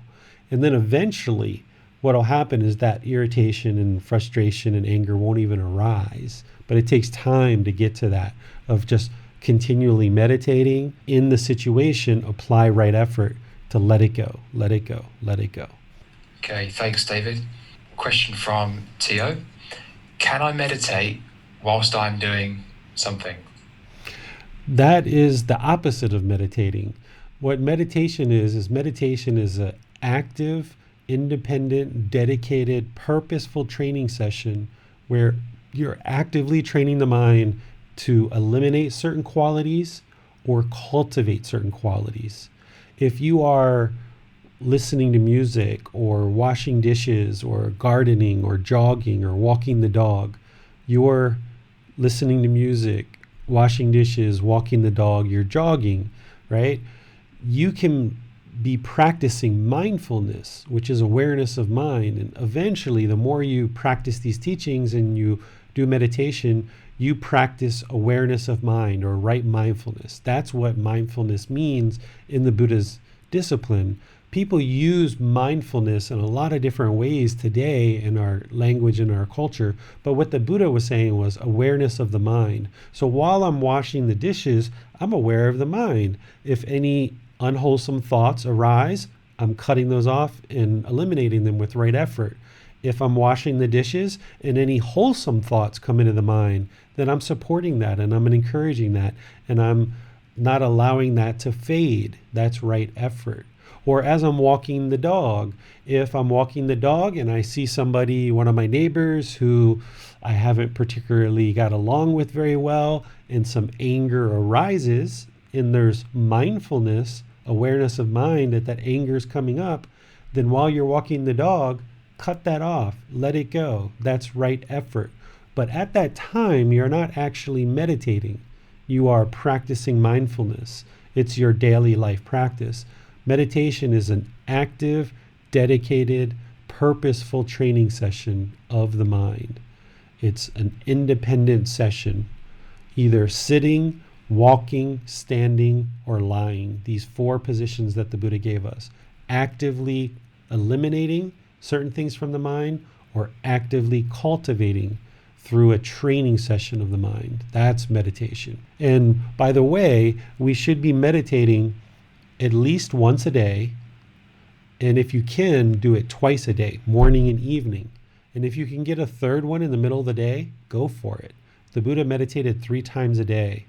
And then eventually what will happen is that irritation and frustration and anger won't even arise. But it takes time to get to that, of just continually meditating in the situation, apply right effort to let it go, let it go, let it go. Okay, thanks, David. Question from Tio. Can I meditate whilst I'm doing something? That is the opposite of meditating. What meditation is meditation is an active, independent, dedicated, purposeful training session where you're actively training the mind to eliminate certain qualities or cultivate certain qualities. If you are listening to music or washing dishes or gardening or jogging or walking the dog, you're listening to music, washing dishes, walking the dog, you're jogging, right? You can be practicing mindfulness, which is awareness of mind. And eventually, the more you practice these teachings and you do meditation, you practice awareness of mind or right mindfulness. That's what mindfulness means in the Buddha's discipline. People use mindfulness in a lot of different ways today in our language and our culture. But what the Buddha was saying was awareness of the mind. So while I'm washing the dishes, I'm aware of the mind. If any unwholesome thoughts arise, I'm cutting those off and eliminating them with right effort. If I'm washing the dishes and any wholesome thoughts come into the mind, then I'm supporting that and I'm encouraging that and I'm not allowing that to fade. That's right effort. Or as I'm walking the dog, if I'm walking the dog and I see somebody, one of my neighbors who I haven't particularly got along with very well, and some anger arises, and there's mindfulness, awareness of mind that anger is coming up, then while you're walking the dog, cut that off, let it go. That's right effort. But at that time, you're not actually meditating. You are practicing mindfulness. It's your daily life practice. Meditation is an active, dedicated, purposeful training session of the mind. It's an independent session, either sitting, walking, standing, or lying. These 4 positions that the Buddha gave us. Actively eliminating certain things from the mind or actively cultivating through a training session of the mind. That's meditation. And by the way, we should be meditating at least once a day. And if you can, do it twice a day, morning and evening. And if you can get a third one in the middle of the day, go for it. The Buddha meditated 3 times a day.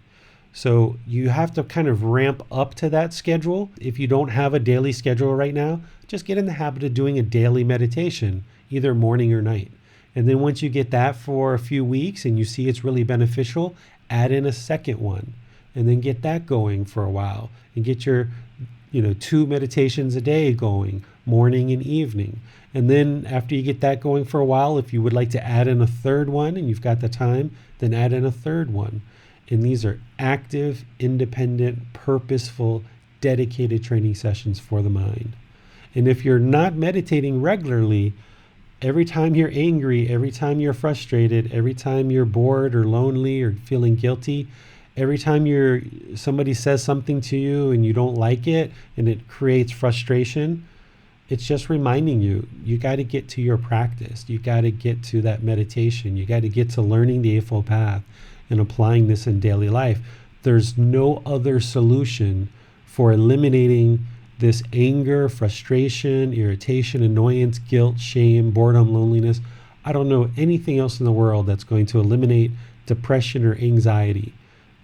So you have to kind of ramp up to that schedule. If you don't have a daily schedule right now, just get in the habit of doing a daily meditation, either morning or night. And then once you get that for a few weeks and you see it's really beneficial, add in a second one and then get that going for a while and get your 2 meditations a day going, morning and evening. And then after you get that going for a while, if you would like to add in a third one and you've got the time, then add in a third one. And these are active, independent, purposeful, dedicated training sessions for the mind. And if you're not meditating regularly, every time you're angry, every time you're frustrated, every time you're bored or lonely or feeling guilty, every time somebody says something to you and you don't like it and it creates frustration, it's just reminding you got to get to your practice. You got to get to that meditation. You got to get to learning the Eightfold Path and applying this in daily life. There's no other solution for eliminating this anger, frustration, irritation, annoyance, guilt, shame, boredom, loneliness. I don't know anything else in the world that's going to eliminate depression or anxiety,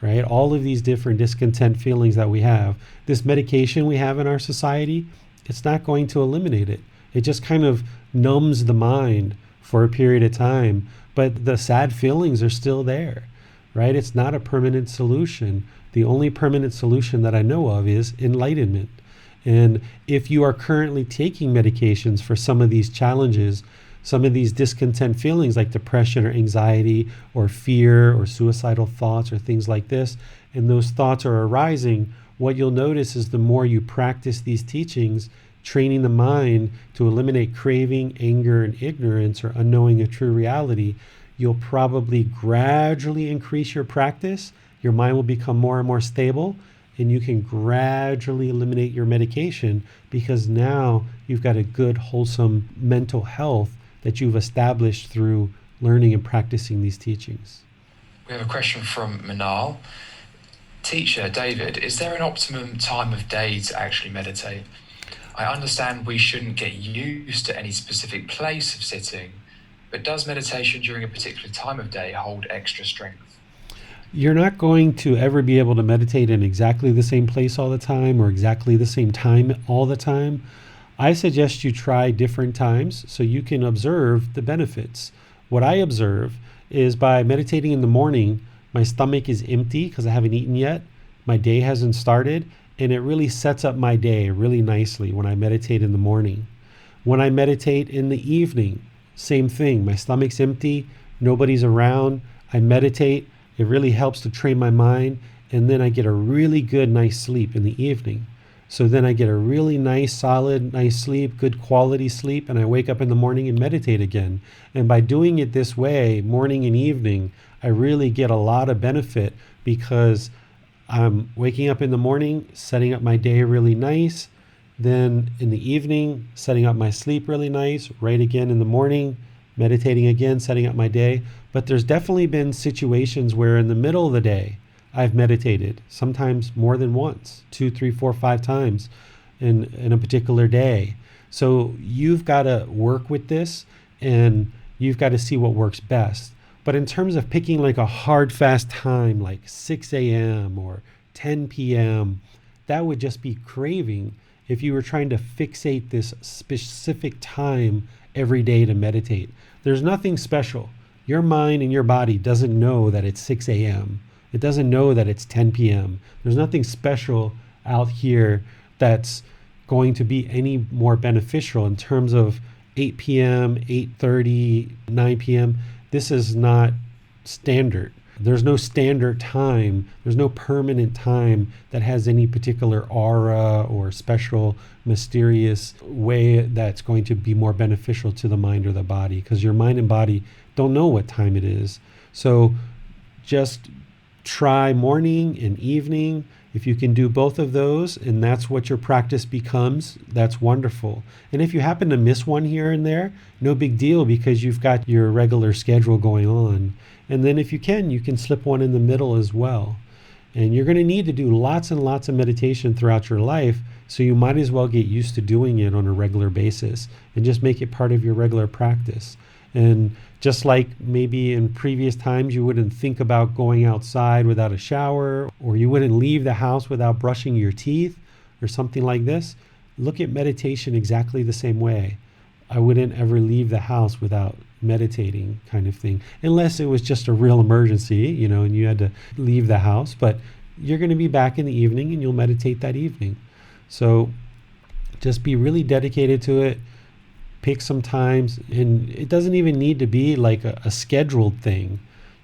right? All of these different discontent feelings that we have, this medication we have in our society, it's not going to eliminate it. It just kind of numbs the mind for a period of time, but the sad feelings are still there, right? It's not a permanent solution. The only permanent solution that I know of is enlightenment. And if you are currently taking medications for some of these challenges, some of these discontent feelings like depression or anxiety or fear or suicidal thoughts or things like this, and those thoughts are arising, what you'll notice is the more you practice these teachings, training the mind to eliminate craving, anger, and ignorance or unknowing of true reality, you'll probably gradually increase your practice. Your mind will become more and more stable, and you can gradually eliminate your medication because now you've got a good, wholesome mental health that you've established through learning and practicing these teachings. We have a question from Manal. Teacher David, is there an optimum time of day to actually meditate? I understand we shouldn't get used to any specific place of sitting, but does meditation during a particular time of day hold extra strength? You're not going to ever be able to meditate in exactly the same place all the time or exactly the same time all the time. I suggest you try different times so you can observe the benefits. What I observe is by meditating in the morning, my stomach is empty because I haven't eaten yet. My day hasn't started, and it really sets up my day really nicely when I meditate in the morning. When I meditate in the evening, same thing. My stomach's empty, nobody's around. I meditate. It really helps to train my mind, and then I get a really good, nice sleep in the evening. So then I get a really nice, solid, nice sleep, good quality sleep, and I wake up in the morning and meditate again. And by doing it this way, morning and evening, I really get a lot of benefit because I'm waking up in the morning, setting up my day really nice. Then in the evening, setting up my sleep really nice. Right again in the morning, meditating again, setting up my day. But there's definitely been situations where in the middle of the day, I've meditated, sometimes more than once, 2, 3, 4, 5 times. in a particular day. So you've got to work with this, and you've got to see what works best. But in terms of picking like a hard, fast time, like 6 a.m. or 10 p.m., that would just be craving if you were trying to fixate this specific time every day to meditate. There's nothing special. Your mind and your body doesn't know that it's 6 a.m. It doesn't know that it's 10 p.m. There's nothing special out here that's going to be any more beneficial in terms of 8 p.m., 8:30, 9 p.m. This is not standard. There's no standard time. There's no permanent time that has any particular aura or special, mysterious way that's going to be more beneficial to the mind or the body, because your mind and body don't know what time it is. So just try morning and evening. If you can do both of those and that's what your practice becomes, that's wonderful. And if you happen to miss one here and there, no big deal, because you've got your regular schedule going on. And then if you can slip one in the middle as well. And you're going to need to do lots and lots of meditation throughout your life, so you might as well get used to doing it on a regular basis and just make it part of your regular practice. And just like maybe in previous times you wouldn't think about going outside without a shower, or you wouldn't leave the house without brushing your teeth or something like this, look at meditation exactly the same way. I wouldn't ever leave the house without meditating, kind of thing, unless it was just a real emergency, and you had to leave the house. But you're going to be back in the evening and you'll meditate that evening. So just be really dedicated to it. Pick some times, and it doesn't even need to be like a scheduled thing.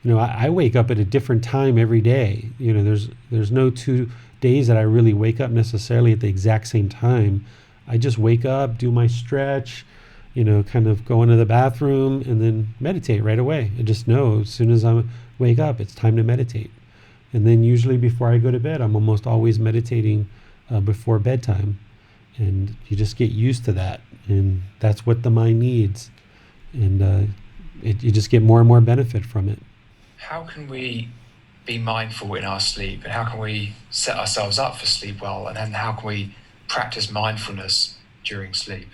I wake up at a different time every day. There's no 2 days that I really wake up necessarily at the exact same time. I just wake up, do my stretch, kind of go into the bathroom and then meditate right away. I just know as soon as I wake up, it's time to meditate. And then usually before I go to bed, I'm almost always meditating before bedtime. And you just get used to that. And that's what the mind needs. And you just get more and more benefit from it. How can we be mindful in our sleep? And how can we set ourselves up for sleep well? And then how can we practice mindfulness during sleep?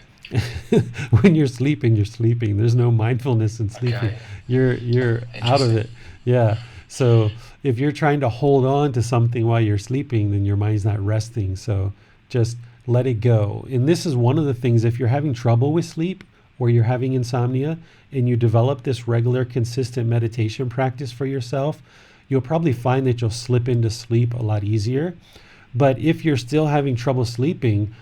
When you're sleeping, you're sleeping. There's no mindfulness in sleeping. Okay. You're out of it. Yeah. So if you're trying to hold on to something while you're sleeping, then your mind's not resting. So just let it go. And this is one of the things, if you're having trouble with sleep or you're having insomnia and you develop this regular, consistent meditation practice for yourself, you'll probably find that you'll slip into sleep a lot easier. But if you're still having trouble sleeping,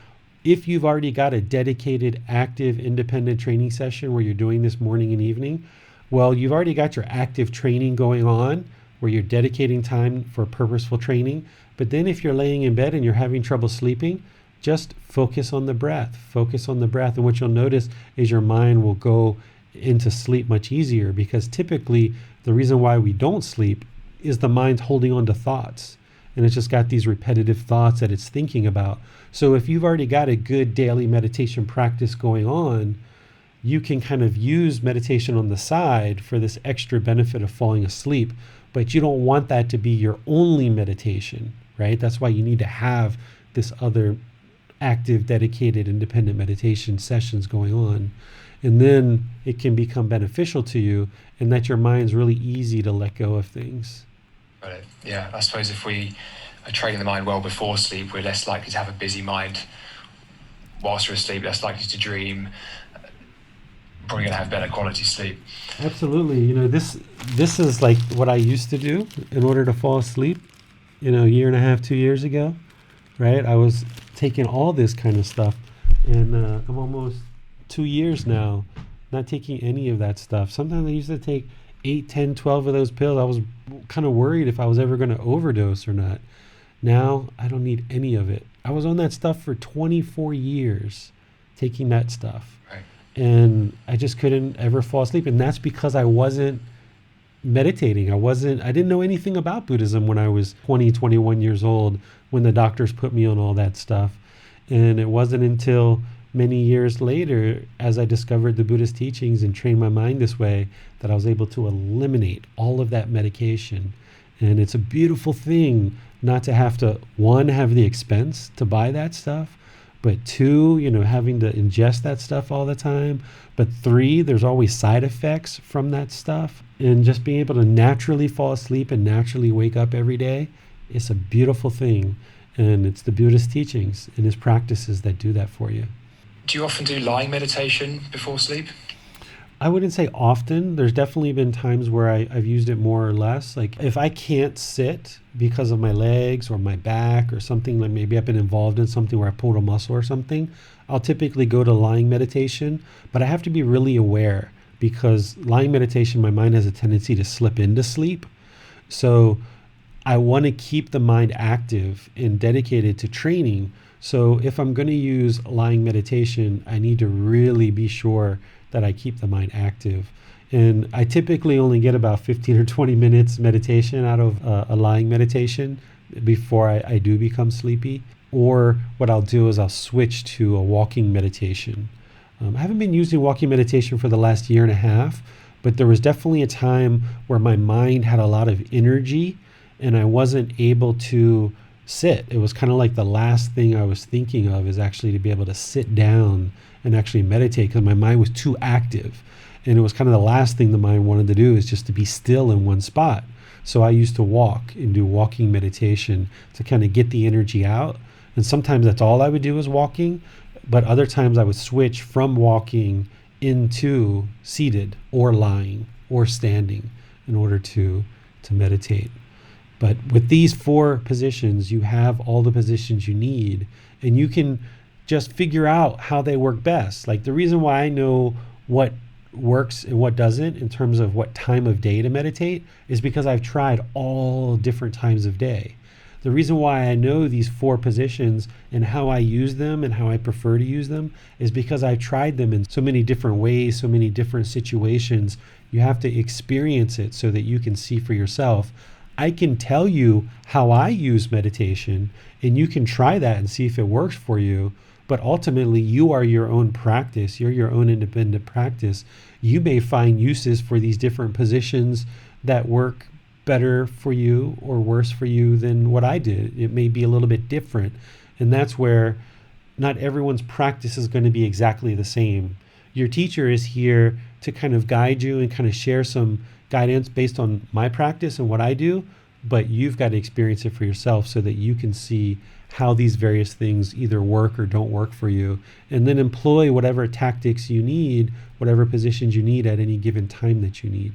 if you've already got a dedicated, active, independent training session where you're doing this morning and evening, well, you've already got your active training going on where you're dedicating time for purposeful training. But then if you're laying in bed and you're having trouble sleeping, just focus on the breath. Focus on the breath. And what you'll notice is your mind will go into sleep much easier, because typically the reason why we don't sleep is the mind's holding on to thoughts. And it's just got these repetitive thoughts that it's thinking about. So if you've already got a good daily meditation practice going on, you can kind of use meditation on the side for this extra benefit of falling asleep. But you don't want that to be your only meditation, right? That's why you need to have this other active, dedicated, independent meditation sessions going on. And then it can become beneficial to you, and that your mind's really easy to let go of things. Right. Yeah, I suppose if we are training the mind well before sleep, we're less likely to have a busy mind whilst we're asleep, less likely to dream, probably going to have better quality sleep. Absolutely. This is like what I used to do in order to fall asleep, a year and a half, 2 years ago, right? I was taking all this kind of stuff, and I'm almost 2 years now not taking any of that stuff. Sometimes I used to take 8, 10, 12 of those pills. I was kind of worried if I was ever going to overdose or not. Now I don't need any of it. I was on that stuff for 24 years, taking that stuff. Right. And I just couldn't ever fall asleep. And that's because I wasn't meditating. I didn't know anything about Buddhism when I was 20, 21 years old, when the doctors put me on all that stuff. And it wasn't until many years later, as I discovered the Buddhist teachings and trained my mind this way, that I was able to eliminate all of that medication. And it's a beautiful thing not to have to, one, have the expense to buy that stuff, But 2, having to ingest that stuff all the time. But 3, there's always side effects from that stuff. And just being able to naturally fall asleep and naturally wake up every day is a beautiful thing. And it's the Buddha's teachings and his practices that do that for you. Do you often do lying meditation before sleep? I wouldn't say often. There's definitely been times where I've used it more or less. Like if I can't sit because of my legs or my back or something, like maybe I've been involved in something where I pulled a muscle or something, I'll typically go to lying meditation. But I have to be really aware because lying meditation, my mind has a tendency to slip into sleep. So I want to keep the mind active and dedicated to training. So if I'm going to use lying meditation, I need to really be sure that I keep the mind active. And I typically only get about 15 or 20 minutes meditation out of a lying meditation before I do become sleepy. Or what I'll do is I'll switch to a walking meditation. I haven't been using walking meditation for the last year and a half, but there was definitely a time where my mind had a lot of energy and I wasn't able to sit. It was kind of like the last thing I was thinking of is actually to be able to sit down and actually meditate because my mind was too active. And it was kind of the last thing the mind wanted to do is just to be still in one spot. So I used to walk and do walking meditation to kind of get the energy out. And sometimes that's all I would do is walking, but other times I would switch from walking into seated or lying or standing in order to meditate. But with these 4 positions, you have all the positions you need, and you can just figure out how they work best. Like the reason why I know what works and what doesn't in terms of what time of day to meditate is because I've tried all different times of day. The reason why I know these 4 positions and how I use them and how I prefer to use them is because I've tried them in so many different ways, so many different situations. You have to experience it so that you can see for yourself. I can tell you how I use meditation and you can try that and see if it works for you. But ultimately, you are your own practice. You're your own independent practice. You may find uses for these different positions that work better for you or worse for you than what I did. It may be a little bit different. And that's where not everyone's practice is going to be exactly the same. Your teacher is here to kind of guide you and kind of share some guidance based on my practice and what I do, but you've got to experience it for yourself so that you can see how these various things either work or don't work for you, and then employ whatever tactics you need, whatever positions you need at any given time that you need.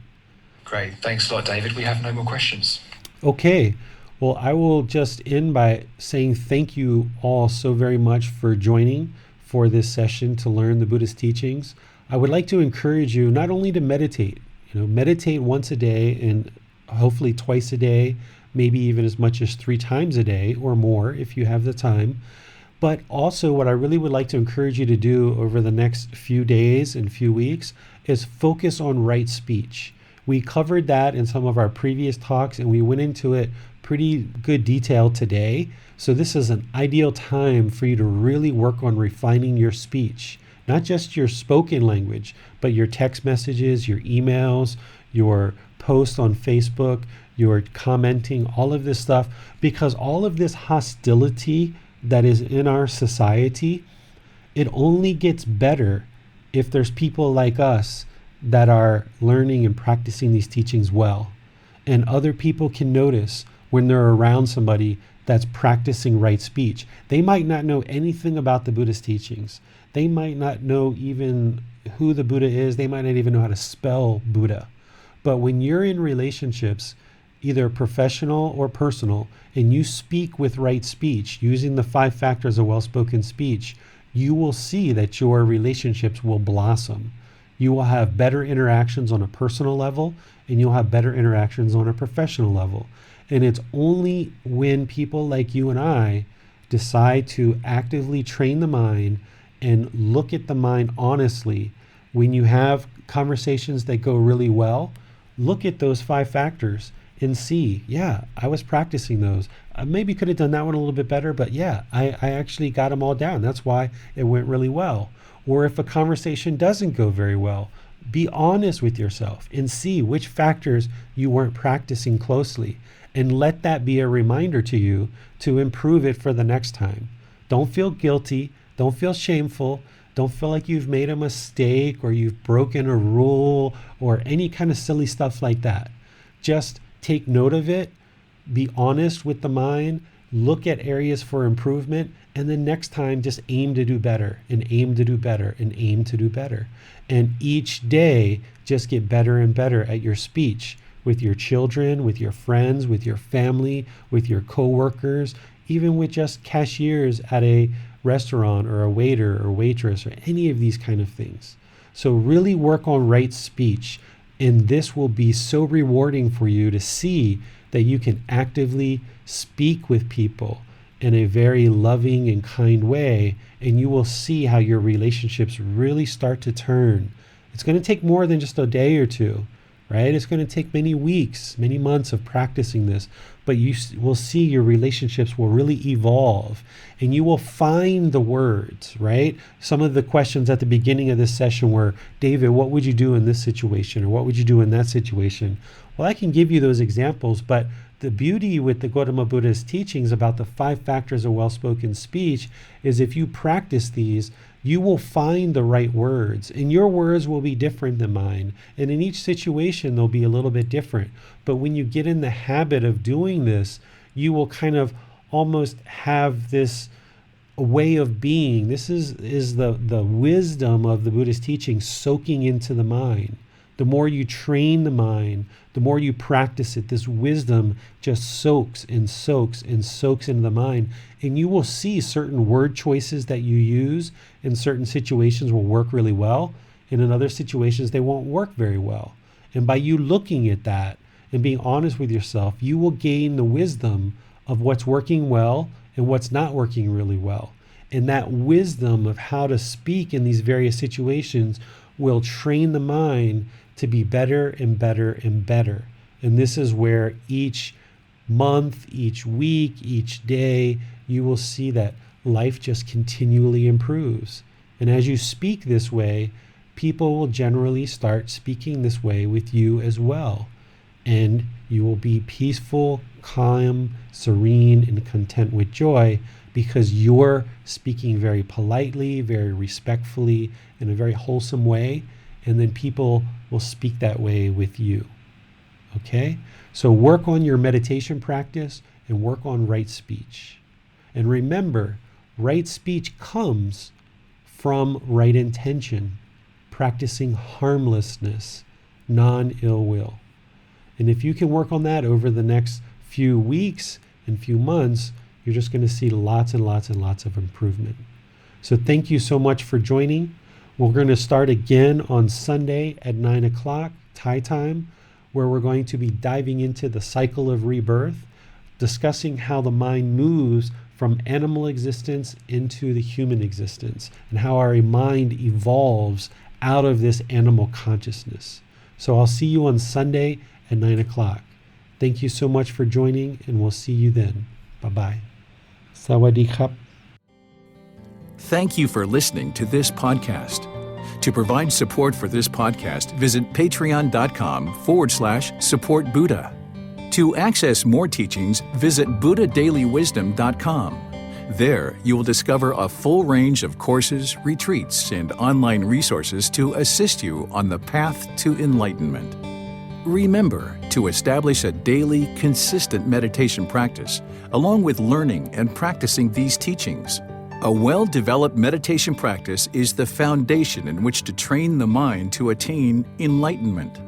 Great. Thanks a lot, David. We have no more questions. Okay. Well, I will just end by saying thank you all so very much for joining for this session to learn the Buddhist teachings. I would like to encourage you not only to meditate, meditate once a day and hopefully twice a day, maybe even as much as 3 times a day or more if you have the time. But also what I really would like to encourage you to do over the next few days and few weeks is focus on right speech. We covered that in some of our previous talks and we went into it pretty good detail today. So this is an ideal time for you to really work on refining your speech, not just your spoken language, but your text messages, your emails, your posts on Facebook, your commenting, all of this stuff, because all of this hostility that is in our society, it only gets better if there's people like us that are learning and practicing these teachings well. And other people can notice when they're around somebody that's practicing right speech. They might not know anything about the Buddhist teachings. They might not know even who the Buddha is. They might not even know how to spell Buddha. But when you're in relationships, either professional or personal, and you speak with right speech, using the 5 factors of well-spoken speech, you will see that your relationships will blossom. You will have better interactions on a personal level, and you'll have better interactions on a professional level. And it's only when people like you and I decide to actively train the mind and look at the mind honestly, when you have conversations that go really well, look at those 5 factors and see, yeah, I was practicing those. I maybe could have done that one a little bit better, but yeah, I actually got them all down. That's why it went really well. Or if a conversation doesn't go very well, be honest with yourself and see which factors you weren't practicing closely, and let that be a reminder to you to improve it for the next time. Don't feel guilty. Don't feel shameful. Don't feel like you've made a mistake or you've broken a rule or any kind of silly stuff like that. Just take note of it, be honest with the mind, look at areas for improvement, and then next time just aim to do better and aim to do better and aim to do better. And each day just get better and better at your speech with your children, with your friends, with your family, with your coworkers, even with just cashiers at a restaurant or a waiter or waitress or any of these kind of things. So really work on right speech, and this will be so rewarding for you to see that you can actively speak with people in a very loving and kind way, and you will see how your relationships really start to turn. It's going to take more than just a day or two, right? It's going to take many weeks, many months of practicing this, but you will see your relationships will really evolve, and you will find the words, right? Some of the questions at the beginning of this session were, David, what would you do in this situation? Or what would you do in that situation? Well, I can give you those examples, but the beauty with the Gotama Buddha's teachings about the 5 factors of well-spoken speech is if you practice these, you will find the right words, and your words will be different than mine. And in each situation, they'll be a little bit different. But when you get in the habit of doing this, you will kind of almost have this way of being. This is the wisdom of the Buddhist teaching soaking into the mind. The more you train the mind, the more you practice it, this wisdom just soaks and soaks and soaks into the mind. And you will see certain word choices that you use in certain situations will work really well. And in other situations, they won't work very well. And by you looking at that and being honest with yourself, you will gain the wisdom of what's working well and what's not working really well. And that wisdom of how to speak in these various situations will train the mind to be better and better and better. And this is where each month, each week, each day, you will see that life just continually improves. And as you speak this way, people will generally start speaking this way with you as well. And you will be peaceful, calm, serene, and content with joy because you're speaking very politely, very respectfully, in a very wholesome way. And then people will speak that way with you. Okay? So work on your meditation practice and work on right speech. And remember, right speech comes from right intention, practicing harmlessness, non-ill will. And if you can work on that over the next few weeks and few months, you're just going to see lots and lots and lots of improvement. So thank you so much for joining. We're going to start again on Sunday at 9 o'clock Thai time, where we're going to be diving into the cycle of rebirth, discussing how the mind moves from animal existence into the human existence, and how our mind evolves out of this animal consciousness. So I'll see you on Sunday at 9 o'clock. Thank you so much for joining, and we'll see you then. Bye-bye. Sawadee krap. Thank you for listening to this podcast. To provide support for this podcast, visit patreon.com/support Buddha. To access more teachings, visit buddhadailywisdom.com. There, you will discover a full range of courses, retreats, and online resources to assist you on the path to enlightenment. Remember to establish a daily, consistent meditation practice, along with learning and practicing these teachings. A well-developed meditation practice is the foundation in which to train the mind to attain enlightenment.